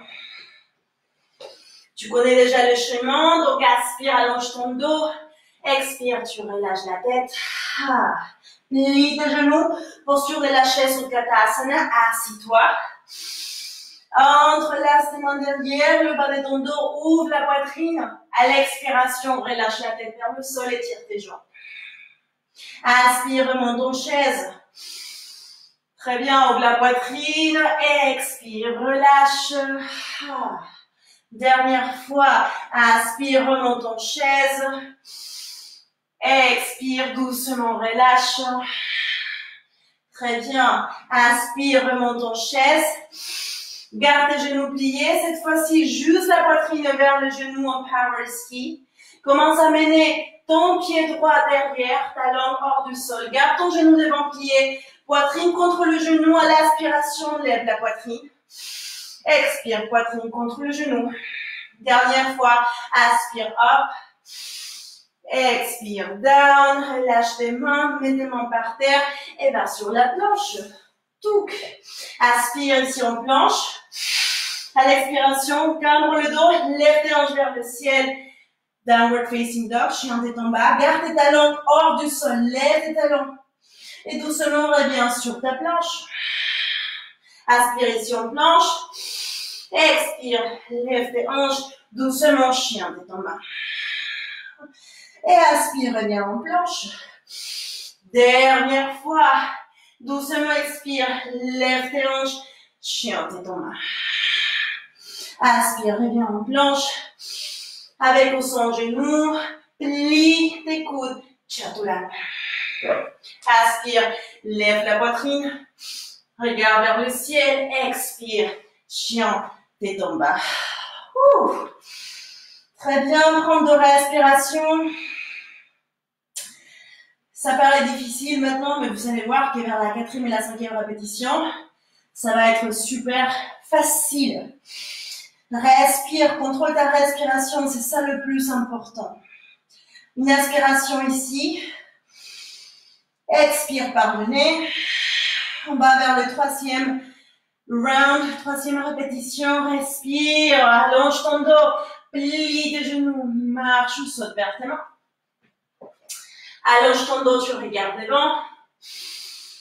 Tu connais déjà le chemin, donc aspire, allonge ton dos. Expire, tu relâches la tête. Plie tes genoux. Posture de la chaise Utkatasana. Assis-toi. Entrelace tes mains derrière, le bas de ton dos, ouvre la poitrine. À l'expiration, relâche la tête vers le sol, étire tes jambes. Inspire, remonte en chaise. Très bien, ouvre la poitrine. Expire, relâche. Dernière fois, inspire, remonte en chaise. Expire, doucement, relâche. Très bien. Inspire, remonte en chaise. Garde tes genoux pliés. Cette fois-ci, juste la poitrine vers le genou en power ski. Commence à mener ton pied droit derrière, talon hors du sol. Garde ton genou devant plié. Poitrine contre le genou à l'aspiration. Lève la poitrine. Expire, poitrine contre le genou. Dernière fois, aspire up. Expire down. Relâche tes mains, mets tes mains par terre et va sur la planche. Touk. Aspire ici en planche. À l'expiration, cambre le dos, lève tes hanches vers le ciel. Downward facing dog, chien tête en bas. Garde tes talons hors du sol, lève tes talons. Et doucement, reviens sur ta planche. Aspire ici en planche. Expire, lève tes hanches, doucement, chien tête en bas. Et aspire, reviens en planche. Dernière fois. Doucement expire, lève tes hanches, chien, tes main. Aspire, reviens en planche. Avec au son genou, plie tes coudes, chaturanga. Aspire, lève la poitrine, regarde vers le ciel, expire, chien, tes bas. Très bien, prendre de respiration. Ça paraît difficile maintenant, mais vous allez voir que vers la 4e et la 5e répétition, ça va être super facile. Respire, contrôle ta respiration, c'est ça le plus important. Une inspiration ici. Expire par le nez. On va vers le 3e round, 3e répétition. Respire, allonge ton dos, plie tes genoux, marche ou saute vers tes mains. Allonge ton dos, tu regardes devant.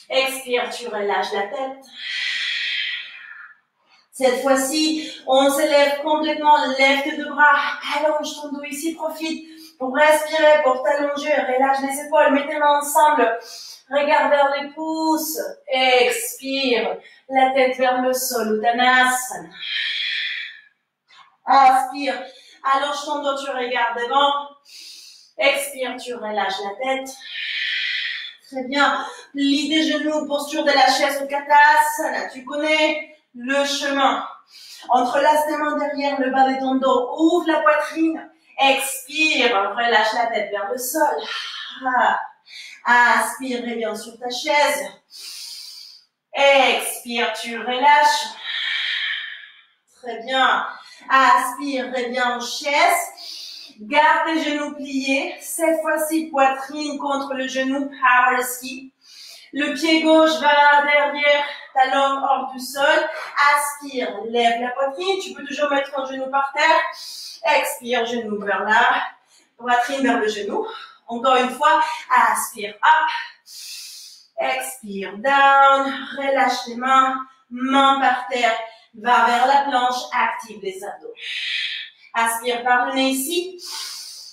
Expire, tu relâches la tête. Cette fois-ci, on s'élève complètement, lève tes deux bras, allonge ton dos ici, profite pour respirer, pour t'allonger, relâche les épaules, mets tes mains ensemble, regarde vers les pouces, expire, la tête vers le sol, Uttanasana. Inspire, allonge ton dos, tu regardes devant, expire, tu relâches la tête. Très bien, plie tes genoux, posture de la chaise Uttanasana, tu connais le chemin. Entre l'astement derrière le bas de ton dos, ouvre la poitrine, expire, relâche la tête vers le sol. Inspire, reviens sur ta chaise. Expire, tu relâches. Très bien. Inspire, reviens en chaise. Garde tes genoux pliés. Cette fois-ci, poitrine contre le genou, power ski. Le pied gauche va derrière, talon hors du sol. Aspire, lève la poitrine. Tu peux toujours mettre ton genou par terre. Expire, genou vers là. Poitrine vers le genou. Encore une fois, aspire, up. Expire, down. Relâche les mains. Main par terre. Va vers la planche. Active les abdos. Aspire par le nez ici.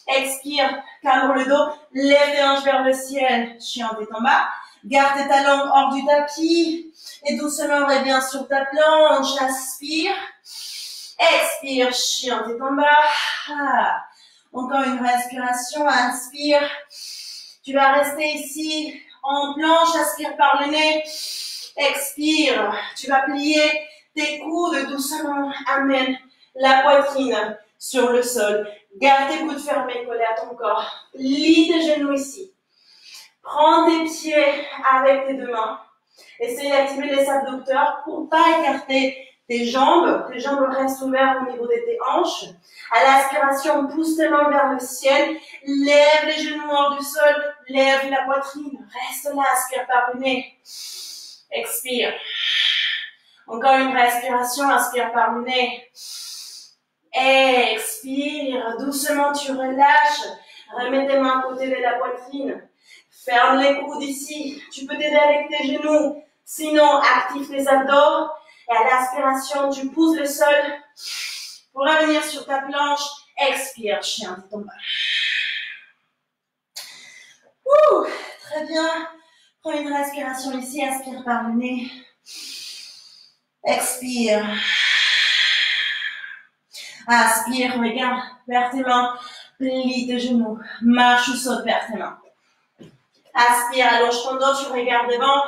Expire, cambre le dos. Lève les hanches vers le ciel. Chien tête en bas. Garde tes talons hors du tapis. Et doucement reviens sur ta planche. Aspire. Expire, chien tête en bas. Encore une respiration. Inspire. Tu vas rester ici en planche. Aspire par le nez. Expire. Tu vas plier tes coudes doucement. Amène la poitrine sur le sol. Garde tes coudes fermés collés à ton corps. Plie tes genoux ici. Prends tes pieds avec tes deux mains. Essaye d'activer les abducteurs pour pas écarter tes jambes. Tes jambes restent ouvertes au niveau de tes hanches. À l'aspiration, pousse tes mains vers le ciel. Lève les genoux hors du sol. Lève la poitrine. Reste là, aspire par le nez. Expire. Encore une respiration, inspire par le nez. Expire. Doucement, tu relâches. Remets tes mains à côté de la poitrine. Ferme les coudes ici. Tu peux t'aider avec tes genoux. Sinon, active tes abdos. Et à l'aspiration, tu pousses le sol pour revenir sur ta planche. Expire, chien de ton bas. Très bien. Prends une respiration ici. Aspire par le nez. Expire. Inspire, regarde vers tes mains. Plie tes genoux. Marche ou saute vers tes mains. Aspire, allonge ton dos, tu regardes devant.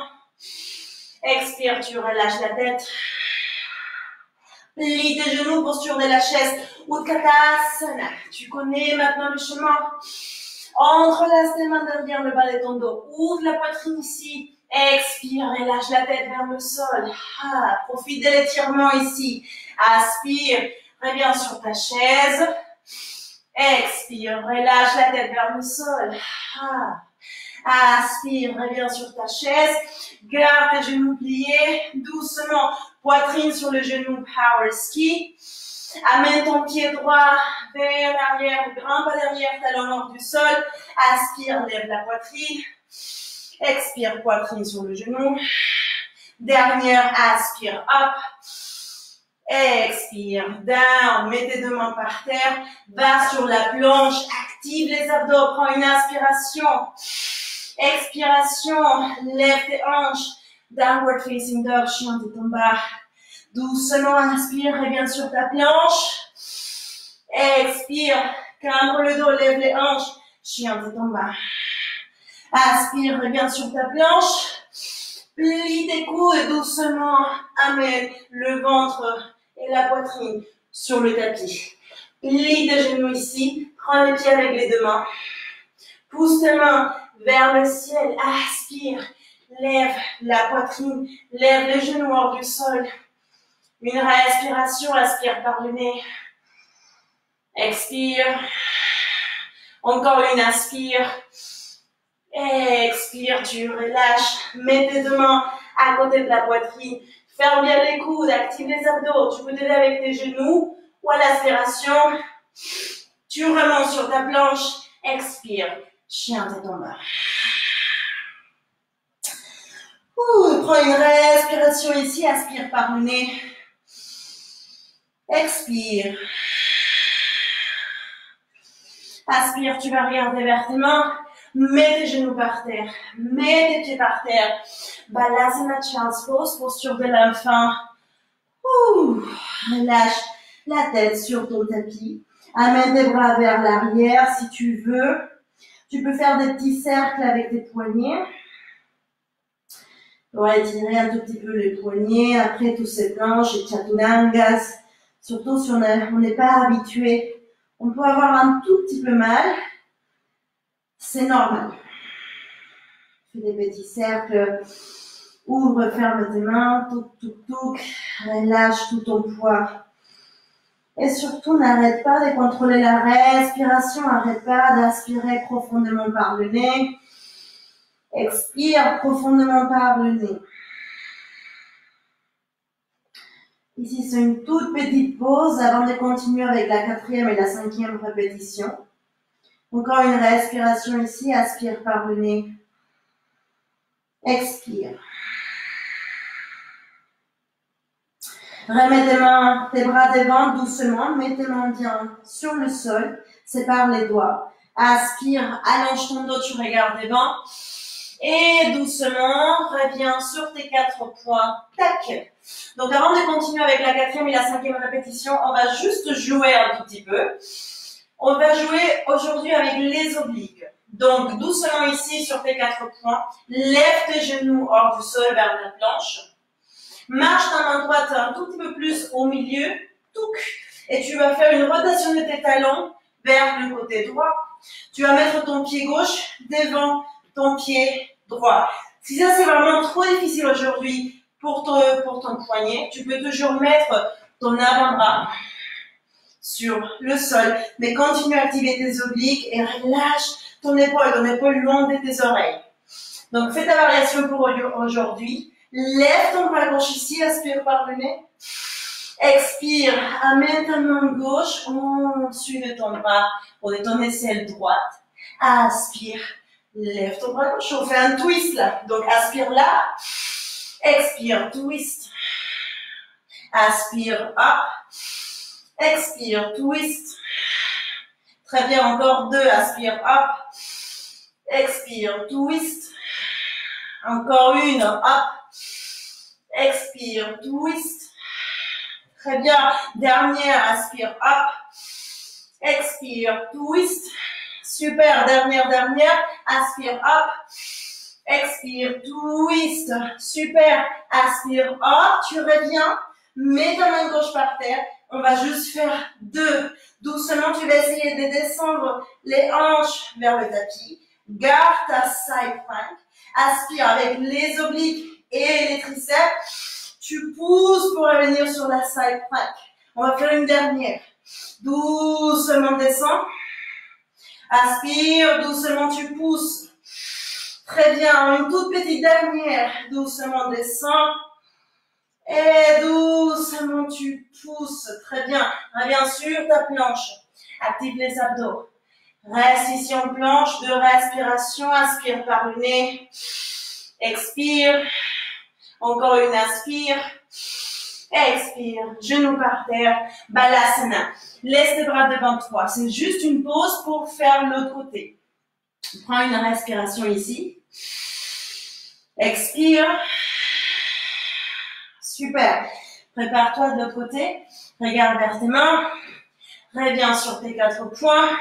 Expire, tu relâches la tête. Plie tes genoux, posture de la chaise. Uttanasana. Tu connais maintenant le chemin. Entrelace tes mains derrière le bas de ton dos. Ouvre la poitrine ici. Expire, relâche la tête vers le sol. Profite de l'étirement ici. Aspire, reviens sur ta chaise. Expire, relâche la tête vers le sol. Aspire, reviens sur ta chaise. Garde tes genoux pliés. Doucement, poitrine sur le genou, power ski. Amène ton pied droit vers l'arrière, grimpe à l'arrière, talon hors du sol. Aspire, lève la poitrine. Expire, poitrine sur le genou. Dernière, aspire, up. Expire, down, mets tes deux mains par terre, va sur la planche, active les abdos, prends une inspiration, expiration, lève tes hanches, downward facing dog, chien de ton bas, doucement inspire, reviens sur ta planche, expire, cambre le dos, lève les hanches, chien de ton bas, aspire, reviens sur ta planche, plie tes coudes doucement, amène le ventre et la poitrine sur le tapis. Plie tes genoux ici, prends les pieds avec les deux mains. Pousse tes mains vers le ciel, aspire, lève la poitrine, lève les genoux hors du sol. Une respiration, aspire par le nez. Expire. Encore une inspire. Expire, tu relâches. Mets tes deux mains à côté de la poitrine. Ferme bien les coudes, active les abdos. Tu peux t'aider avec tes genoux ou à l'aspiration. Tu remontes sur ta planche. Expire. Chien de ton bas. Prends une respiration ici. Aspire par le nez. Expire. Aspire, tu vas regarder vers tes mains. Mets tes genoux par terre. Mets tes pieds par terre. Balasana Child's Pose, posture de l'enfant. Relâche la tête sur ton tapis. Amène tes bras vers l'arrière si tu veux. Tu peux faire des petits cercles avec tes poignets. On va étirer un tout petit peu les poignets. Après tous ces planches et chaturanga. Surtout si on n'est pas habitué. On peut avoir un tout petit peu mal. C'est normal. Fais des petits cercles. Ouvre, ferme tes mains. Touk. Relâche tout ton poids. Et surtout, n'arrête pas de contrôler la respiration. N'arrête pas d'aspirer profondément par le nez. Expire profondément par le nez. Ici, c'est une toute petite pause avant de continuer avec la 4e et la 5e répétition. Encore une respiration ici. Aspire par le nez. Expire. Remets tes mains, tes bras devant doucement. Mets tes mains bien sur le sol. Sépare les doigts. Aspire, allonge ton dos, tu regardes devant. Et doucement, reviens sur tes 4 points. Tac. Donc avant de continuer avec la 4e et la 5e répétition, on va juste jouer un tout petit peu. On va jouer aujourd'hui avec les obliques. Donc doucement ici sur tes 4 points. Lève tes genoux hors du sol vers la planche. Marche ta main droite un tout petit peu plus au milieu. Touc. Et tu vas faire une rotation de tes talons vers le côté droit. Tu vas mettre ton pied gauche devant ton pied droit. Si ça c'est vraiment trop difficile aujourd'hui pour ton poignet, tu peux toujours mettre ton avant-bras sur le sol, mais continue à activer tes obliques et relâche ton épaule loin de tes oreilles. Donc fais ta variation pour aujourd'hui. Lève ton bras gauche ici, aspire par le nez. Expire, amène ta main gauche au-dessus de ton bras pour ton aisselle droite. Aspire, lève ton bras gauche. On fait un twist là. Donc aspire là. Expire, twist. Aspire, hop. Expire, twist. Très bien, encore 2. Aspire, hop. Expire, twist. Encore une, hop. Expire, twist. Très bien. Dernière, aspire, hop. Expire, twist. Super. Dernière. Aspire, hop. Expire, twist. Super. Aspire, hop. Tu reviens. Mets ta main gauche par terre. On va juste faire 2. Doucement, tu vas essayer de descendre les hanches vers le tapis. Garde ta side plank. Aspire avec les obliques et les triceps. Tu pousses pour revenir sur la side plank. On va faire une dernière. Doucement descends. Aspire, doucement tu pousses. Très bien, une toute petite dernière. Doucement descends. Et doucement tu pousses. Très bien. Reviens sur ta planche. Active les abdos. Reste ici en planche. 2 respirations. Aspire par le nez. Expire. Encore une aspire. Expire, genou par terre, balasana. Laisse tes bras devant toi. C'est juste une pause pour faire l'autre côté. Prends une respiration ici. Expire. Super. Prépare-toi de l'autre côté. Regarde vers tes mains. Reviens sur tes 4 points.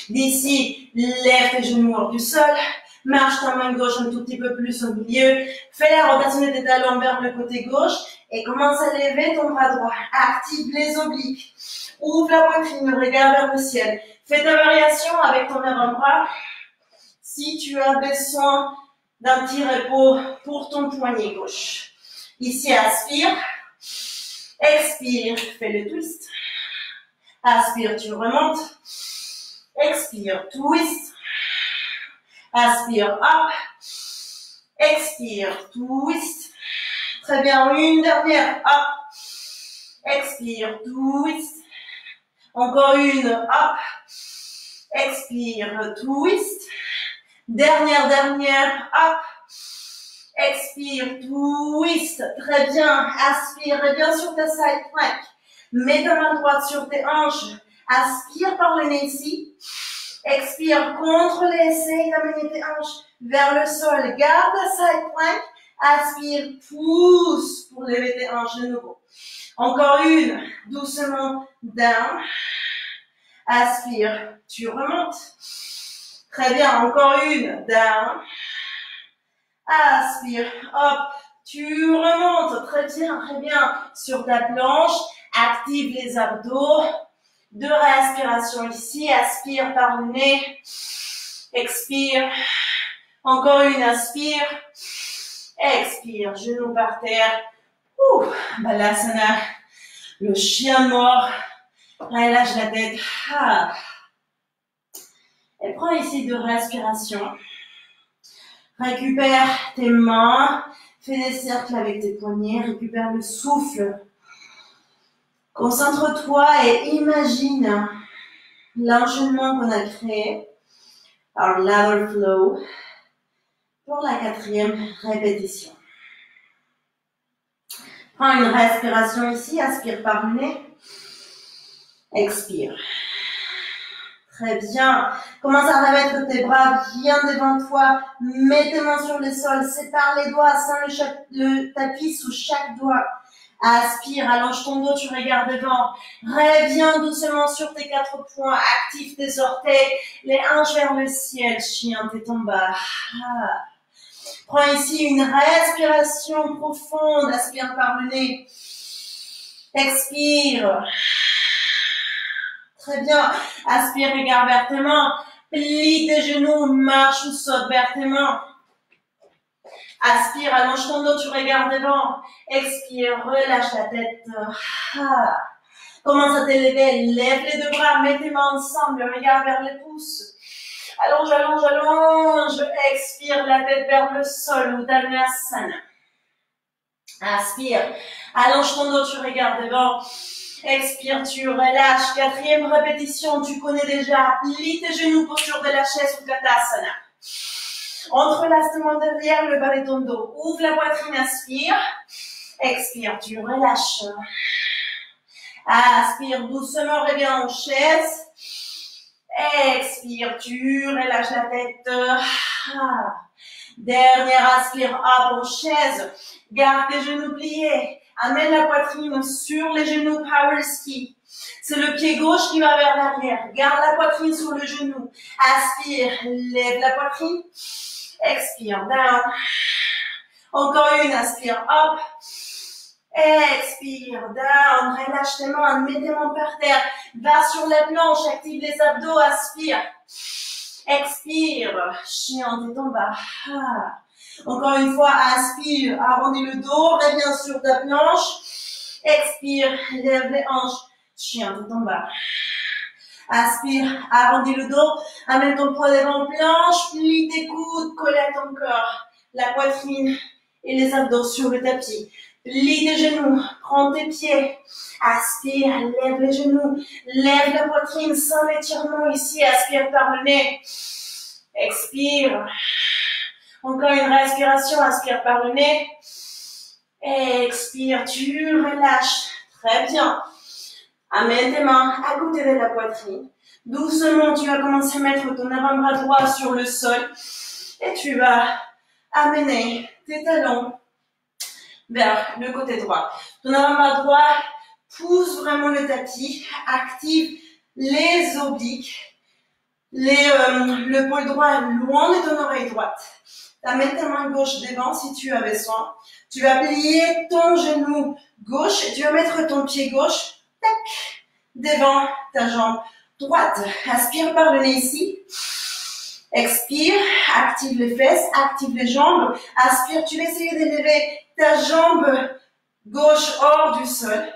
D'ici, lève tes genoux hors du sol. Marche ta main gauche un tout petit peu plus au milieu. Fais la rotation de tes talons vers le côté gauche. Et commence à lever ton bras droit. Active les obliques. Ouvre la poitrine, regarde vers le ciel. Fais ta variation avec ton avant-bras. Si tu as besoin d'un petit repos pour ton poignet gauche. Ici, aspire. Expire, fais le twist. Aspire, tu remontes. Expire, twist. Aspire, hop. Expire, twist. Très bien, une dernière, hop. Expire, twist. Encore une, hop. Expire, twist. Dernière, hop. Expire, twist. Très bien, aspire, reviens sur ta side plank. Mets ta main droite sur tes hanches. Aspire par le nez ici. Expire, contrôle et essaye d'amener tes hanches vers le sol. Garde ta side plank. Aspire, pousse pour lever tes hanches de nouveau. Encore une, doucement, down. Aspire, tu remontes. Très bien, encore une, down. Aspire, hop, tu remontes. Très bien, sur ta planche. Active les abdos. 2 respirations ici. Aspire par le nez. Expire. Encore une, aspire. Expire, genoux par terre. Balasana. Le chien mort. Relâche la tête. Et prends ici 2 respirations. Récupère tes mains. Fais des cercles avec tes poignets. Récupère le souffle. Concentre-toi et imagine l'enchaînement qu'on a créé. Our ladder flow. Pour la 4e répétition. Prends une respiration ici. Aspire par le nez. Expire. Très bien. Commence à remettre tes bras bien devant toi. Mets tes mains sur le sol. Sépare les doigts. Sens le tapis sous chaque doigt. Aspire. Allonge ton dos. Tu regardes devant. Reviens doucement sur tes 4 points. Active tes orteils. Les hanches vers le ciel. Chien tête en bas. Prends ici une respiration profonde. Aspire par le nez. Expire. Très bien. Aspire, regarde vers tes mains. Plie tes genoux, marche ou saute vers tes mains. Aspire, allonge ton dos, tu regardes devant. Expire, relâche la tête. Commence à t'élever, lève les 2 bras, mets tes mains ensemble, regarde vers les pouces. Allonge, allonge, allonge. Expire, la tête vers le sol, Uttanasana. Aspire, allonge ton dos, tu regardes devant. Expire, tu relâches. 4e répétition, tu connais déjà. Plie tes genoux, posture de la chaise ou Uttanasana. Entrelace tes mains derrière le bas de ton dos. Ouvre la poitrine, aspire. Expire, tu relâches. Aspire doucement, reviens en chaise. Expire, tu relâches la tête. Dernière aspire, hop en chaise. Garde tes genoux pliés. Amène la poitrine sur les genoux, power ski. C'est le pied gauche qui va vers l'arrière. Garde la poitrine sur le genou. Aspire, lève la poitrine. Expire, down. Encore une, aspire, hop. Expire, down. Relâche tes mains, mets tes mains par terre. Va sur la planche, active les abdos, aspire. Expire, chien tête en bas. Encore une fois, aspire, arrondis le dos, reviens sur ta planche. Expire, lève les hanches, chien tête en bas. Aspire, arrondis le dos, amène ton poids devant planche, plie tes coudes, colle à ton corps, la poitrine et les abdos sur le tapis. Plie tes genoux, prends tes pieds, aspire, lève les genoux, lève la poitrine sans l'étirement ici, aspire par le nez. Expire. Encore une respiration, aspire par le nez. Expire, tu relâches. Très bien. Amène tes mains à côté de la poitrine. Doucement, tu vas commencer à mettre ton avant-bras droit sur le sol. Et tu vas amener tes talons vers le côté droit. Ton avant-bras droit pousse vraiment le tapis. Active les obliques. Le pôle droit loin de ton oreille droite. Amène ta main gauche devant si tu as besoin. Tu vas plier ton genou gauche et tu vas mettre ton pied gauche tac, devant ta jambe droite. Aspire par le nez ici. Expire, active les fesses, active les jambes. Aspire, tu vas essayer d'élever ta jambe gauche hors du sol.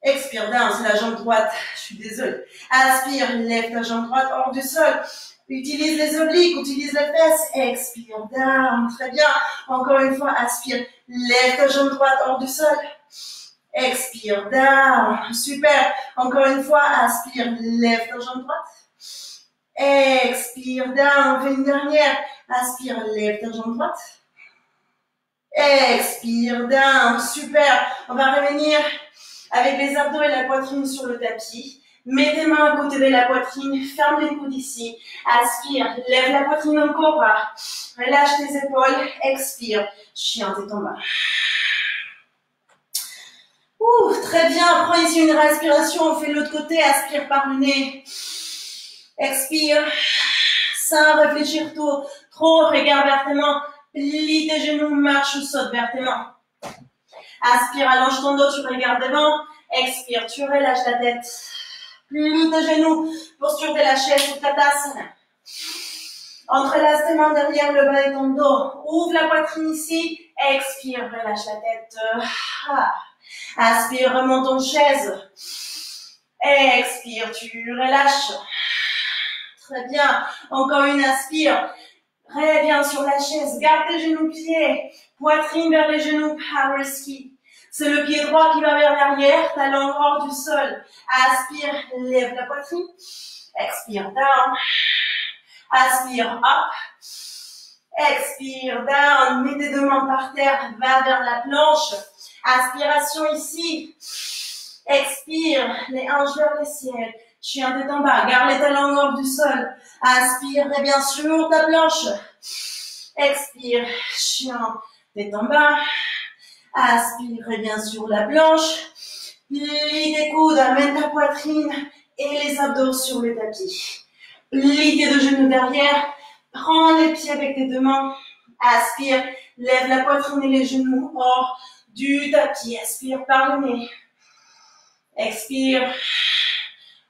Expire, down, c'est la jambe droite. Je suis désolée. Aspire, lève ta jambe droite hors du sol. Utilise les obliques, utilise les fesses. Expire, down. Très bien. Encore une fois, aspire, lève ta jambe droite hors du sol. Expire, down. Super. Encore une fois, aspire, lève ta jambe droite. Expire, down. Fais une dernière. Aspire, lève ta jambe droite. Expire, down. Super. On va revenir avec les abdos et la poitrine sur le tapis. Mets tes mains à côté de la poitrine, ferme les coudes ici. Aspire, lève la poitrine encore bas. Relâche tes épaules, expire. Chien, tête en bas. Très bien, prends ici une respiration, on fait de l'autre côté, aspire par le nez. Expire, sans réfléchir trop, regarde vers tes mains. Plie tes genoux, marche ou saute vers tes mains. Aspire, allonge ton dos, tu regardes devant. Expire, tu relâches la tête. Plie tes genoux, posture de la chaise ou Tadasana. Entrelace tes mains derrière le bas de ton dos. Ouvre la poitrine ici. Expire, relâche la tête. Aspire, remonte en chaise. Expire, tu relâches. Très bien. Encore une, aspire. Reviens sur la chaise. Garde tes genoux pliés. Poitrine vers les genoux. Power ski. C'est le pied droit qui va vers l'arrière, talon hors du sol. Aspire, lève la poitrine. Expire, down. Aspire, up. Expire, down. Mets tes deux mains par terre, va vers la planche. Aspiration ici. Expire, les hanches vers le ciel. Chien tête en bas, garde les talons hors du sol. Aspire, reviens sur ta planche. Expire, chien tête en bas. Aspire, reviens sur la planche. Plie tes coudes, amène ta poitrine et les abdos sur le tapis. Plie tes deux genoux derrière. Prends les pieds avec tes deux mains. Aspire, lève la poitrine et les genoux hors du tapis. Aspire par le nez. Expire.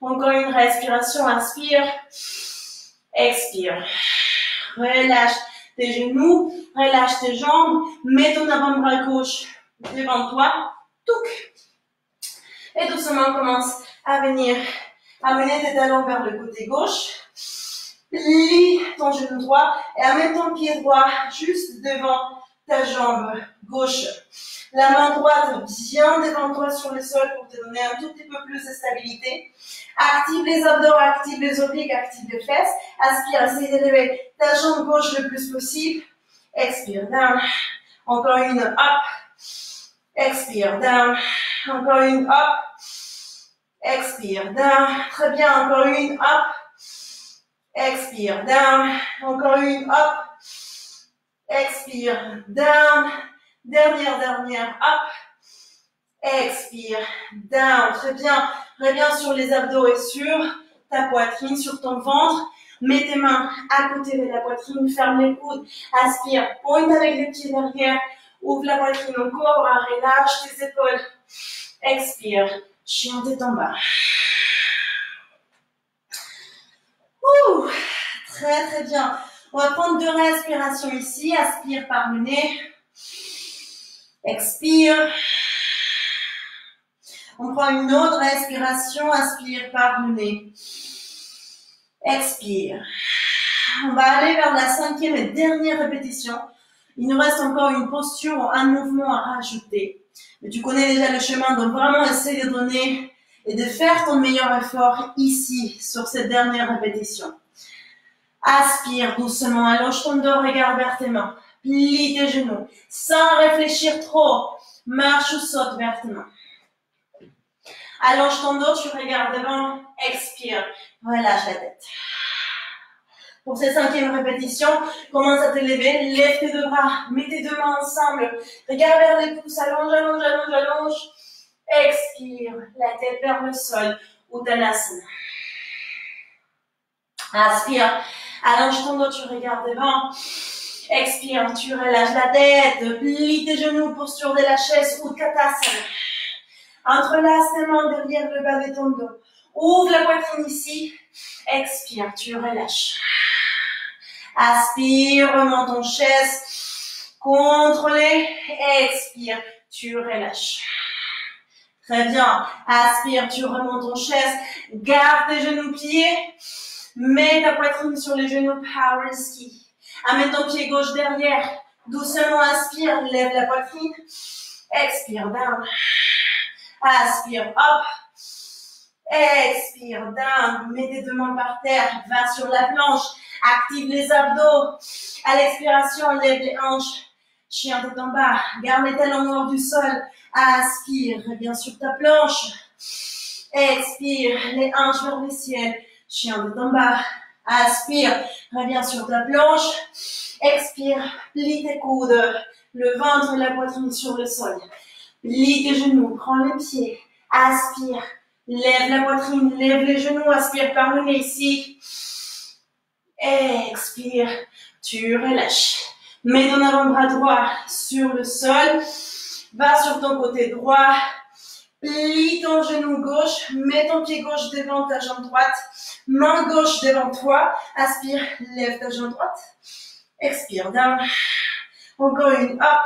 Encore une respiration. Inspire. Expire. Relâche tes genoux, relâche tes jambes, mets ton avant-bras gauche devant toi, touc. Et doucement, commence à venir amener tes talons vers le côté gauche. Plie ton genou droit et amène ton pied droit juste devant ta jambe gauche. La main droite bien devant toi sur le sol pour te donner un tout petit peu plus de stabilité. Active les abdos, active les obliques, active les fesses. Aspire, essaye d'élever ta jambe gauche le plus possible. Expire, down. Encore une, up. Expire, down. Encore une, up. Expire, down. Très bien, encore une, up. Expire, down. Encore une, up. Expire, down. Dernière, up. Expire, down. Très bien. Reviens sur les abdos et sur ta poitrine, sur ton ventre. Mets tes mains à côté de la poitrine, ferme les coudes. Aspire, pointe avec les pieds derrière. Ouvre la poitrine encore, relâche tes épaules. Expire, chien tête en bas. Très bien. On va prendre 2 respirations ici. Aspire par le nez. Expire. On prend une autre respiration. Aspire par le nez. Expire. On va aller vers la 5e et dernière répétition. Il nous reste encore une posture, un mouvement à rajouter. Mais tu connais déjà le chemin, donc vraiment essaye de donner et de faire ton meilleur effort ici, sur cette dernière répétition. Aspire doucement, allonge ton dos, regarde vers tes mains. Plie tes genoux. Sans réfléchir trop. Marche ou saute vers tes mains. Allonge ton dos, tu regardes devant. Expire. Relâche la tête. Pour cette 5e répétition, commence à te lever. Lève tes 2 bras. Mets tes 2 mains ensemble. Regarde vers les pouces. Allonge, allonge, allonge, allonge. Expire. La tête vers le sol. Uttanasana. Inspire. Allonge ton dos, tu regardes devant. Expire, tu relâches la tête. Plie tes genoux, posture de la chaise. Utkatasana. Entrelace tes mains derrière le bas de ton dos. Ouvre la poitrine ici. Expire, tu relâches. Aspire, remonte en chaise. Contrôlez. Expire, tu relâches. Très bien. Aspire, tu remontes en chaise. Garde tes genoux pliés. Mets ta poitrine sur les genoux. Power ski. Amène ton pied gauche derrière. Doucement inspire. Lève la poitrine. Expire, down. Aspire, hop. Expire, down. Mets tes 2 mains par terre. Va sur la planche. Active les abdos. À l'expiration, lève les hanches. Chien tête en bas. Garde les talons en hors du sol. Aspire. Reviens sur ta planche. Expire. Les hanches vers le ciel. Chien tête en bas. Aspire. Reviens sur ta planche. Expire. Plie tes coudes. Le ventre et la poitrine sur le sol. Plie tes genoux. Prends les pieds. Aspire. Lève la poitrine. Lève les genoux. Aspire par le nez ici. Expire. Tu relâches. Mets ton avant-bras droit sur le sol. Va sur ton côté droit. Plie ton genou gauche. Mets ton pied gauche devant ta jambe droite. Main gauche devant toi. Aspire. Lève ta jambe droite. Expire. Down. Encore une. Hop.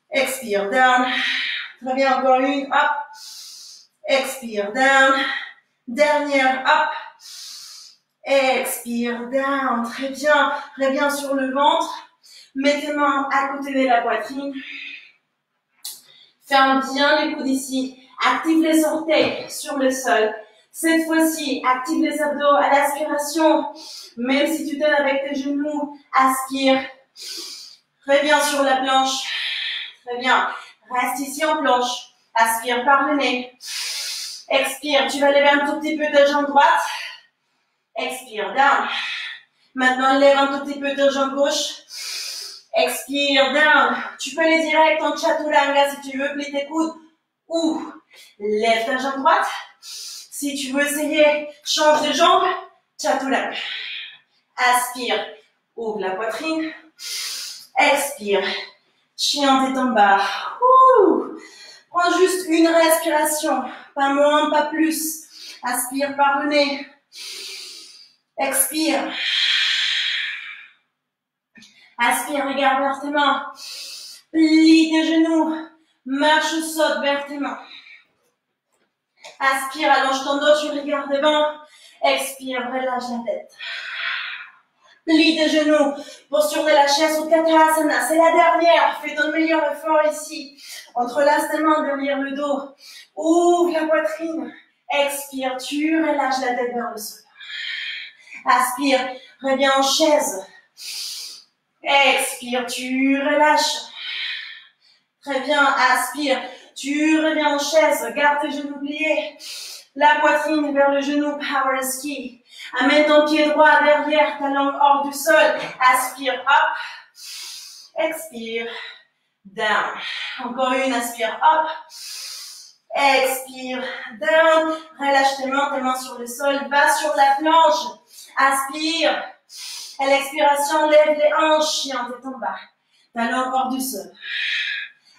Expire. Down. Très bien. Encore une. Hop. Expire. Down. Dernière. Hop. Expire. Down. Très bien. Reviens sur le ventre. Mets tes mains à côté de la poitrine. Ferme bien les coudes ici. Active les orteils sur le sol. Cette fois-ci, active les abdos à l'aspiration. Même si tu t'aides avec tes genoux, aspire. Reviens sur la planche. Très bien. Reste ici en planche. Aspire par le nez. Expire. Tu vas lever un tout petit peu ta jambe droite. Expire. Down. Maintenant, lève un tout petit peu ta jambe gauche. Expire, down. Tu peux aller direct en chaturanga si tu veux, plie tes coudes. Ou lève ta jambe droite. Si tu veux essayer, change de jambe. Chaturanga. Aspire. Ouvre la poitrine. Expire. Chien tête en bas. Ouh. Prends juste une respiration. Pas moins, pas plus. Aspire par le nez. Expire. Aspire, regarde vers tes mains. Plie tes genoux. Marche ou saute vers tes mains. Aspire, allonge ton dos, tu regardes devant. Expire, relâche la tête. Plie tes genoux. Posture de la chaise ou Utkatasana. C'est la dernière. Fais ton meilleur effort ici. Entrelace tes mains derrière le dos. Ouvre la poitrine. Expire, tu relâches la tête vers le sol. Aspire, reviens en chaise. Expire, tu relâches. Très bien, aspire, tu reviens en chaise, garde tes genoux pliés. La poitrine vers le genou, power ski. Amène ton pied droit derrière, ta langue hors du sol. Aspire, hop. Expire, down. Encore une, aspire, hop. Expire, down. Relâche tes mains sur le sol. Va sur la planche. Aspire. À l'expiration, lève les hanches, chien tête en bas. Ta langue hors du sol.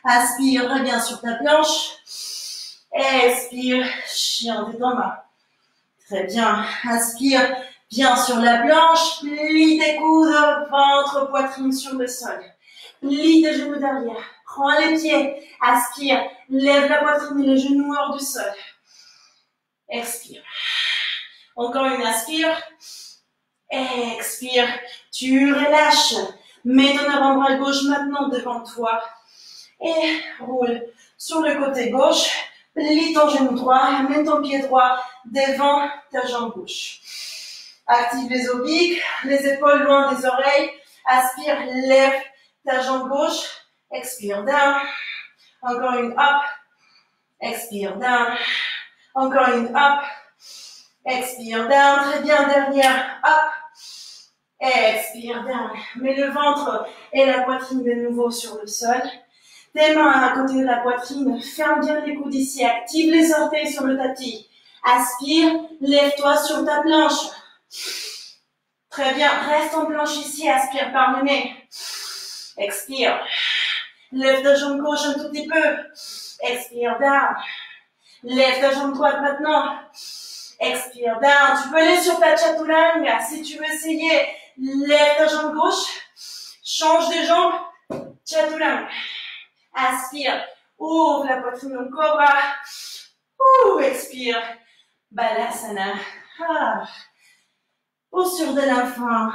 Aspire, reviens sur ta planche. Expire, chien tête en bas. Très bien. Aspire, viens sur la planche. Plie tes coudes, ventre, poitrine sur le sol. Plie tes genoux derrière. Prends les pieds. Aspire, lève la poitrine et les genoux hors du sol. Expire. Encore une, aspire. Expire, tu relâches. Mets ton avant-bras gauche maintenant devant toi. Et roule sur le côté gauche. Plie ton genou droit. Mets ton pied droit devant ta jambe gauche. Active les obliques, les épaules loin des oreilles. Aspire, lève ta jambe gauche. Expire, down. Encore une, up. Expire, down. Encore une, up. Expire, down. Très bien, dernière, up. Expire, down. Mets le ventre et la poitrine de nouveau sur le sol. Tes mains à côté de la poitrine. Ferme bien les coudes ici. Active les orteils sur le tapis. Aspire. Lève-toi sur ta planche. Très bien. Reste en planche ici. Aspire par le nez. Expire. Lève ta jambe gauche un tout petit peu. Expire, down. Lève ta jambe droite maintenant. Expire, down. Tu peux aller sur ta chaturanga. Si tu veux essayer, lève ta jambe gauche. Change de jambe. Chaturanga. Aspire. Ouvre la poitrine au cobra. Expire. Balasana. Posture de l'enfant.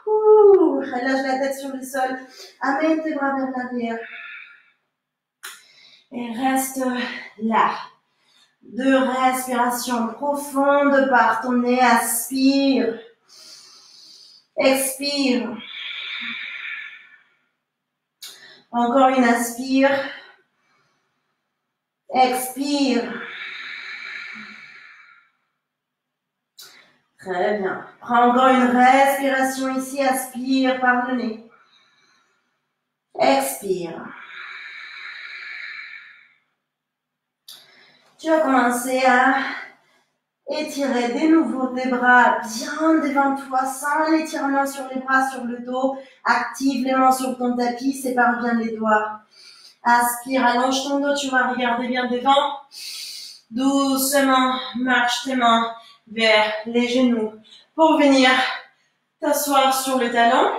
Relâche la tête sur le sol. Amène tes bras vers l'arrière. Et reste là. 2 respirations profondes par ton nez. Aspire. Expire. Encore une aspire. Expire. Très bien. Prends encore une respiration ici. Aspire par le nez. Expire. Tu vas commencer à étirer de nouveau tes bras bien devant toi, sans l'étirement sur les bras, sur le dos. Active les mains sur ton tapis, sépare bien les doigts. Aspire, allonge ton dos, tu vas regarder bien devant. Doucement, marche tes mains vers les genoux pour venir t'asseoir sur le talon.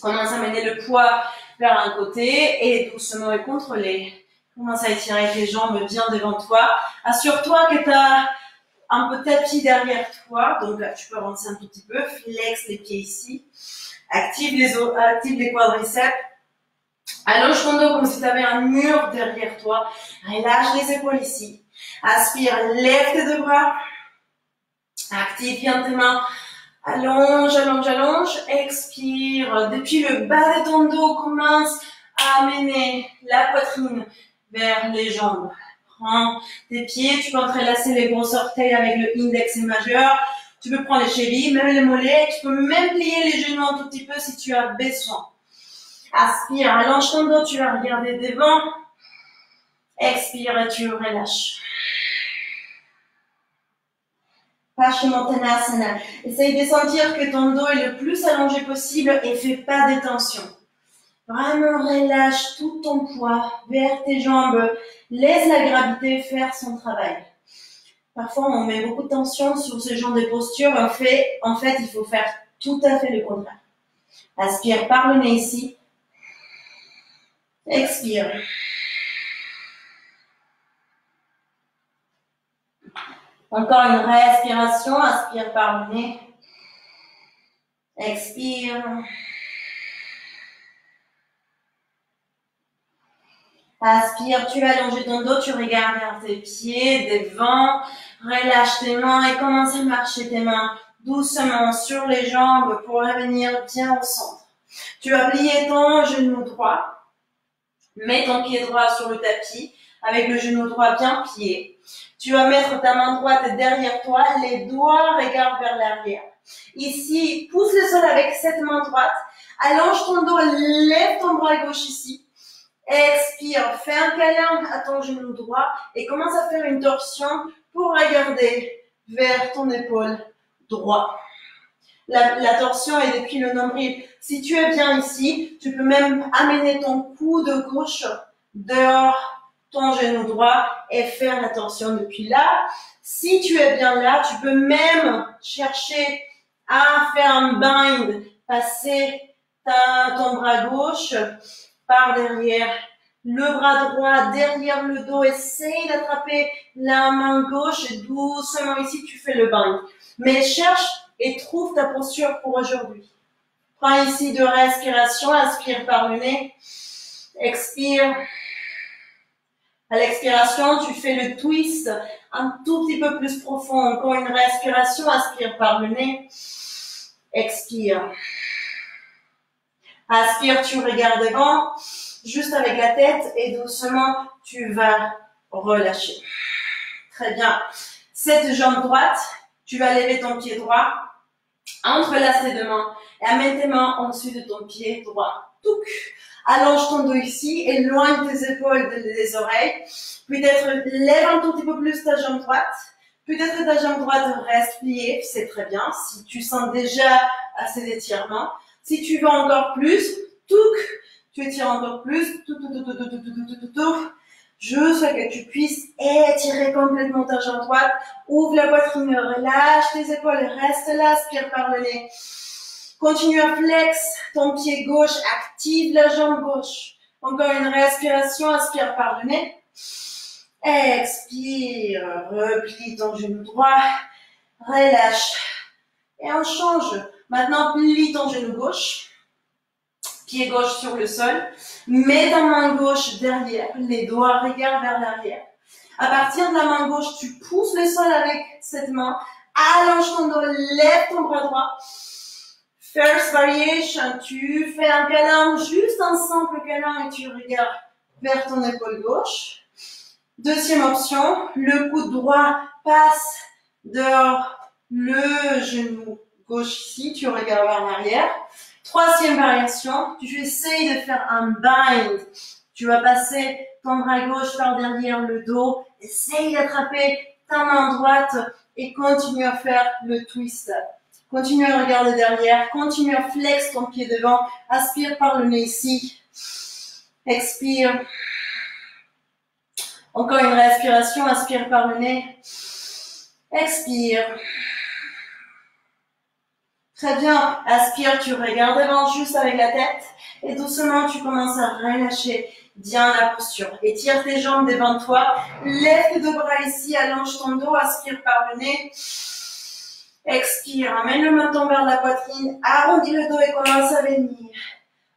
Commence à mener le poids vers un côté et doucement et contrôlé. Commence à étirer tes jambes bien devant toi. Assure-toi que tu as un peu de tapis derrière toi. Donc, tu peux avancer un tout petit peu. Flex les pieds ici. Active les quadriceps. Allonge ton dos comme si tu avais un mur derrière toi. Relâche les épaules ici. Aspire, lève tes 2 bras. Active bien tes mains. Allonge, allonge, allonge. Expire. Depuis le bas de ton dos, commence à amener la poitrine vers les jambes. Prends tes pieds, tu peux entrelacer les gros orteils avec le index et majeur. Tu peux prendre les chevilles, même les mollets. Tu peux même plier les genoux un tout petit peu si tu as besoin. Aspire, allonge ton dos, tu vas regarder devant. Expire et tu relâches. Paschimottanasana. Essaye de sentir que ton dos est le plus allongé possible et fais pas de tension. Vraiment relâche tout ton poids vers tes jambes. Laisse la gravité faire son travail. Parfois, on met beaucoup de tension sur ce genre de posture. En fait, il faut faire tout à fait le contraire. Aspire par le nez ici. Expire. Encore une respiration. Aspire par le nez. Expire. Aspire, tu vas allonger ton dos, tu regardes vers tes pieds, devant, relâche tes mains et commence à marcher tes mains doucement sur les jambes pour revenir bien au centre. Tu vas plier ton genou droit, mets ton pied droit sur le tapis avec le genou droit bien plié. Tu vas mettre ta main droite derrière toi, les doigts regardent vers l'arrière. Ici, pousse le sol avec cette main droite, allonge ton dos, lève ton bras gauche ici. Expire, fais un câlin à ton genou droit et commence à faire une torsion pour regarder vers ton épaule droite. La torsion est depuis le nombril. Si tu es bien ici, tu peux même amener ton coude gauche dehors ton genou droit et faire la torsion depuis là. Si tu es bien là, tu peux même chercher à faire un bind, passer ton bras gauche par derrière le bras droit, derrière le dos. Essaye d'attraper la main gauche et doucement ici, tu fais le bind. Mais cherche et trouve ta posture pour aujourd'hui. Prends ici 2 respirations. Inspire par le nez. Expire. À l'expiration, tu fais le twist un tout petit peu plus profond. Encore une respiration. Inspire par le nez. Expire. Inspire, tu regardes devant, juste avec la tête et doucement, tu vas relâcher. Très bien. Cette jambe droite, tu vas lever ton pied droit, entrelace tes deux mains et amène tes mains en dessus de ton pied droit. Touc. Allonge ton dos ici, éloigne tes épaules des oreilles. Peut-être lève un tout petit peu plus ta jambe droite. Peut-être ta jambe droite reste pliée, c'est très bien. Si tu sens déjà assez d'étirement. Si tu veux encore plus, touc, tu étires encore plus, jusqu'à que tu puisses étirer complètement ta jambe droite. Ouvre la poitrine, relâche tes épaules, reste là, aspire par le nez. Continue à flex ton pied gauche, active la jambe gauche. Encore une respiration, aspire par le nez. Expire, replie ton genou droit, relâche. Et on change. Maintenant, plie ton genou gauche, pied gauche sur le sol. Mets ta main gauche derrière, les doigts regardent vers l'arrière. À partir de la main gauche, tu pousses le sol avec cette main. Allonge ton dos, lève ton bras droit. First variation, tu fais un câlin, juste un simple câlin et tu regardes vers ton épaule gauche. Deuxième option, le coude droit passe dehors le genou gauche ici, tu regardes vers l'arrière. Troisième variation, tu essayes de faire un bind. Tu vas passer ton bras gauche par derrière le dos, essaye d'attraper ta main droite et continue à faire le twist. Continue à regarder derrière, continue à flex ton pied devant, aspire par le nez ici, expire. Encore une respiration, aspire par le nez, expire. Très bien, aspire, tu regardes devant juste avec la tête et doucement tu commences à relâcher bien la posture. Étire tes jambes devant toi, lève tes deux bras ici, allonge ton dos, aspire par le nez. Expire, amène le menton vers la poitrine, arrondis le dos et commence à venir.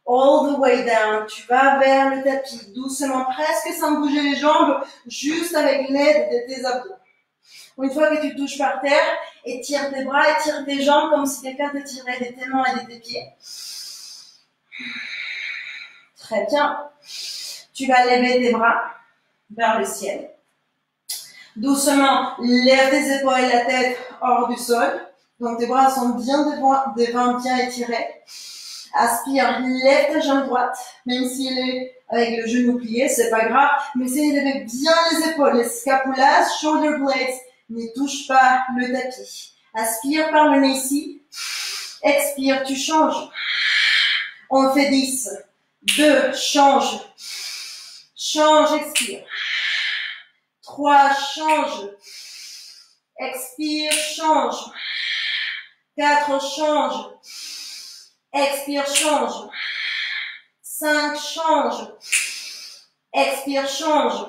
All the way down, tu vas vers le tapis, doucement, presque sans bouger les jambes, juste avec l'aide de tes abdos. Une fois que tu touches par terre, étire tes bras, étire tes jambes comme si quelqu'un te tirait de tes mains et de tes pieds. Très bien. Tu vas lever tes bras vers le ciel. Doucement, lève tes épaules et la tête hors du sol. Donc tes bras sont bien devant, bien étirés. Aspire, lève ta jambe droite, même si elle est avec le genou plié, c'est pas grave. Mais essayez de lever bien les épaules, les scapulas, shoulder blades, ne touche pas le tapis. Aspire par le nez ici. Expire, tu changes. On fait 10. 2, change. Change, expire. 3, change. Expire, change. 4, change. Expire, change. 5, change. Expire, change.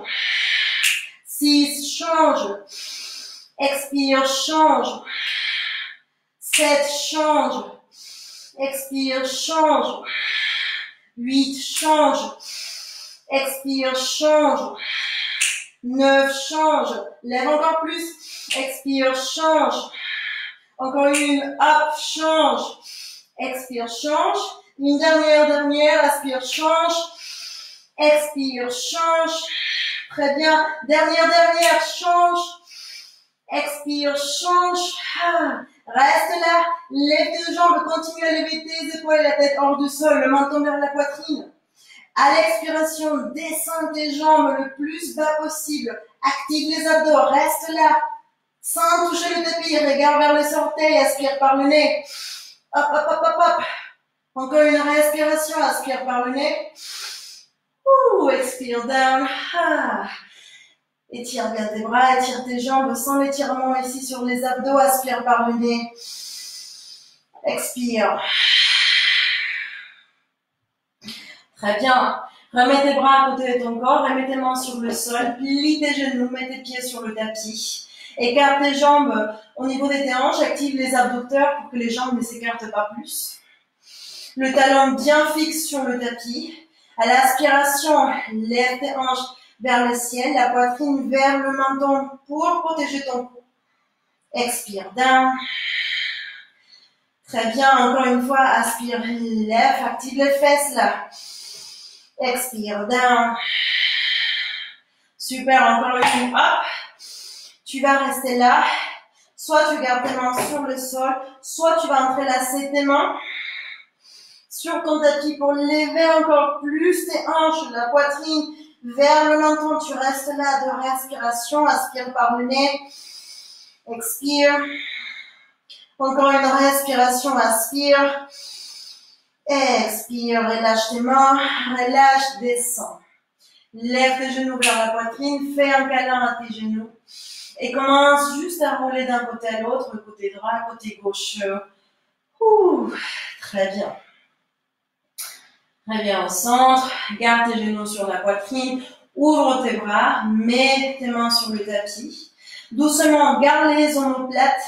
6, change. Expire, change. 7, change. Expire, change. 8, change. Expire, change. 9, change. Lève encore plus. Expire, change. Encore une. Hop, change. Expire, change. Une dernière. Aspire, change. Expire, change. Très bien. Dernière, change. Expire, change. Reste là. Lève tes jambes. Continue à lever tes épaules et la tête hors du sol. Le menton vers la poitrine. À l'expiration, descends tes jambes le plus bas possible. Active les abdos. Reste là. Sans toucher le tapis. Regarde vers les orteils. Aspire par le nez. Hop, hop, hop, hop, hop. Encore une respiration. Aspire par le nez. Expire down. Étire bien tes bras, étire tes jambes sans l'étirement ici sur les abdos. Aspire par le nez. Expire. Très bien. Remets tes bras à côté de ton corps, remets tes mains sur le sol, plie tes genoux, mets tes pieds sur le tapis. Écarte tes jambes au niveau des hanches, active les abducteurs pour que les jambes ne s'écartent pas plus. Le talon bien fixe sur le tapis. À l'aspiration, lève tes hanches vers le ciel, la poitrine vers le menton pour protéger ton cou. Expire, down. Très bien, encore une fois, aspire, lève, active les fesses là. Expire, down. Super, encore une fois, hop. Tu vas rester là. Soit tu gardes tes mains sur le sol, soit tu vas entrelacer tes mains sur ton tapis pour lever encore plus tes hanches, la poitrine vers le menton. Tu restes là de respiration, aspire par le nez. Expire. Encore une respiration, aspire. Expire, relâche tes mains, relâche, descends. Lève tes genoux vers la poitrine, fais un câlin à tes genoux. Et commence juste à rouler d'un côté à l'autre, côté droit, côté gauche. Très bien. Très bien, au centre. Garde tes genoux sur la poitrine. Ouvre tes bras, mets tes mains sur le tapis. Doucement, garde les omoplates,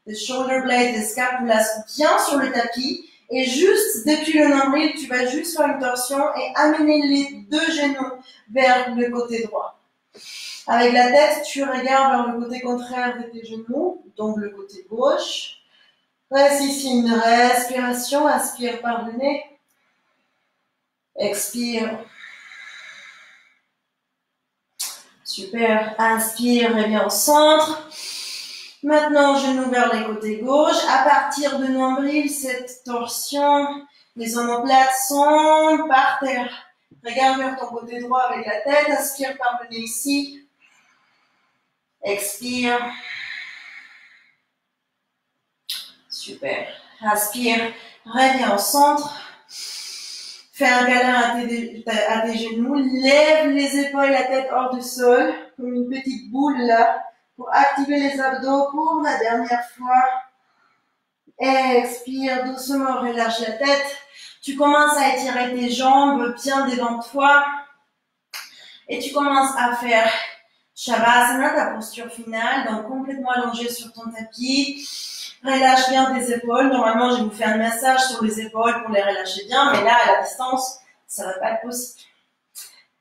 les shoulder blades, les scapulas bien sur le tapis. Et juste depuis le nombril, tu vas juste faire une torsion et amener les deux genoux vers le côté droit. Avec la tête, tu regardes vers le côté contraire de tes genoux, donc le côté gauche. Reste ici une respiration, aspire par le nez. Expire. Super, inspire, reviens au centre. Maintenant, genoux vers les côtés gauche. À partir de nombril, cette torsion, les omoplates sont par terre. Regarde vers ton côté droit avec la tête. Aspire par le nez ici. Expire. Super. Inspire. Reviens au centre. Fais un câlin à tes genoux. Lève les épaules et la tête hors du sol. Comme une petite boule là. Pour activer les abdos pour la dernière fois. Expire doucement, relâche la tête. Tu commences à étirer tes jambes bien devant toi. Et tu commences à faire Shavasana, ta posture finale. Donc complètement allongé sur ton tapis. Relâche bien tes épaules. Normalement, je vous fais un massage sur les épaules pour les relâcher bien. Mais là, à la distance, ça va pas être possible.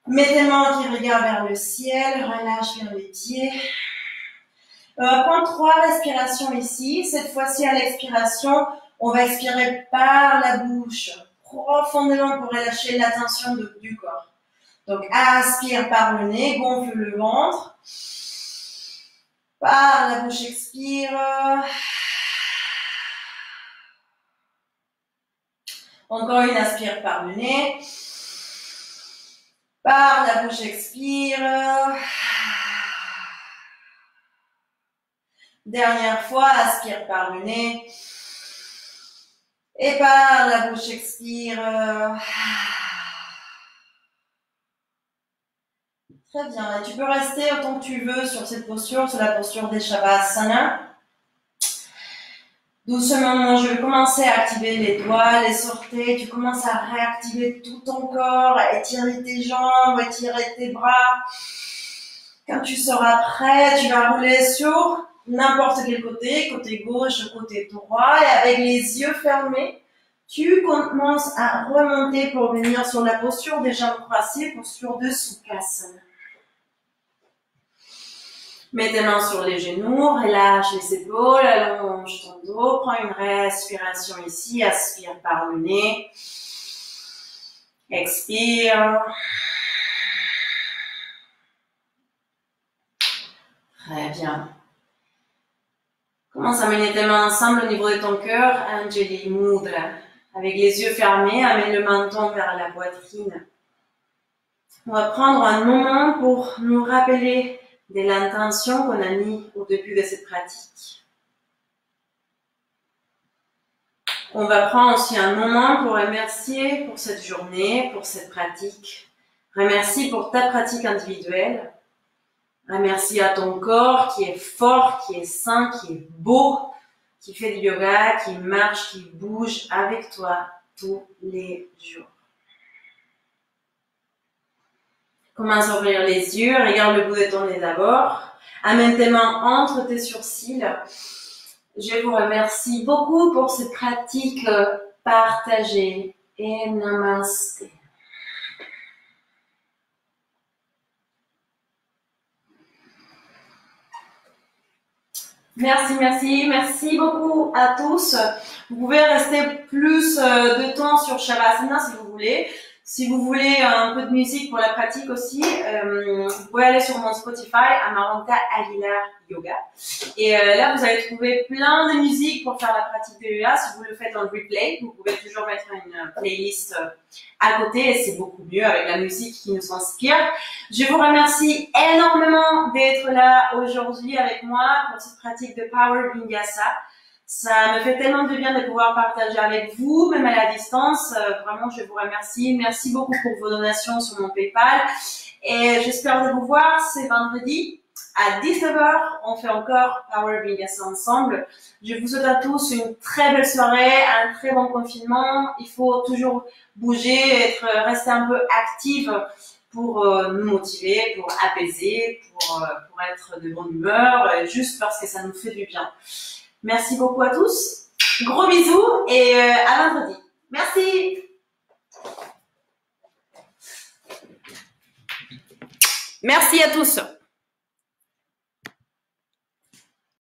Mets tes mains qui regardent vers le ciel. Relâche bien les pieds. On va prendre 3 respirations ici. Cette fois-ci, à l'expiration, on va expirer par la bouche, profondément pour relâcher la tension du corps. Donc, aspire par le nez, gonfle le ventre. Par la bouche, expire. Encore une, aspire par le nez. Par la bouche, expire. Dernière fois, aspire par le nez. Et par la bouche, expire. Très bien. Et tu peux rester autant que tu veux sur cette posture, sur la posture des Shavasana. Doucement, je vais commencer à activer les doigts, les orteils. Tu commences à réactiver tout ton corps, étirer tes jambes, étirer tes bras. Quand tu seras prêt, tu vas rouler sur n'importe quel côté, côté gauche, côté droit. Et avec les yeux fermés, tu commences à remonter pour venir sur la posture des jambes croisées, posture de Sukhasana. Mets tes mains sur les genoux, relâche les épaules, allonge ton dos, prends une respiration ici, aspire par le nez, expire. Très bien. Commence à mener tes mains ensemble au niveau de ton cœur, Anjali Mudra. Avec les yeux fermés, amène le menton vers la poitrine. On va prendre un moment pour nous rappeler de l'intention qu'on a mis au début de cette pratique. On va prendre aussi un moment pour remercier pour cette journée, pour cette pratique. Remercie pour ta pratique individuelle. Remercie à ton corps qui est fort, qui est sain, qui est beau, qui fait du yoga, qui marche, qui bouge avec toi tous les jours. Commence à ouvrir les yeux, regarde le bout de ton nez d'abord. Amène tes mains entre tes sourcils. Je vous remercie beaucoup pour cette pratique partagée. Et namaste. Merci beaucoup à tous. Vous pouvez rester plus de temps sur Shavasana si vous voulez. Si vous voulez un peu de musique pour la pratique aussi, vous pouvez aller sur mon Spotify, Amaranta Aguilar Yoga. Et là, vous allez trouver plein de musique pour faire la pratique de yoga. Si vous le faites en replay, vous pouvez toujours mettre une playlist à côté et c'est beaucoup mieux avec la musique qui nous inspire. Je vous remercie énormément d'être là aujourd'hui avec moi pour cette pratique de Power Vinyasa. Ça me fait tellement de bien de pouvoir partager avec vous, même à la distance. Vraiment, je vous remercie. Merci beaucoup pour vos donations sur mon PayPal. Et j'espère de vous voir ce vendredi à 19h. On fait encore Power Vinyasa ensemble. Je vous souhaite à tous une très belle soirée, un très bon confinement. Il faut toujours bouger, rester un peu active pour nous motiver, pour apaiser, pour être de bonne humeur, juste parce que ça nous fait du bien. Merci beaucoup à tous. Gros bisous et à vendredi. Merci. Merci à tous.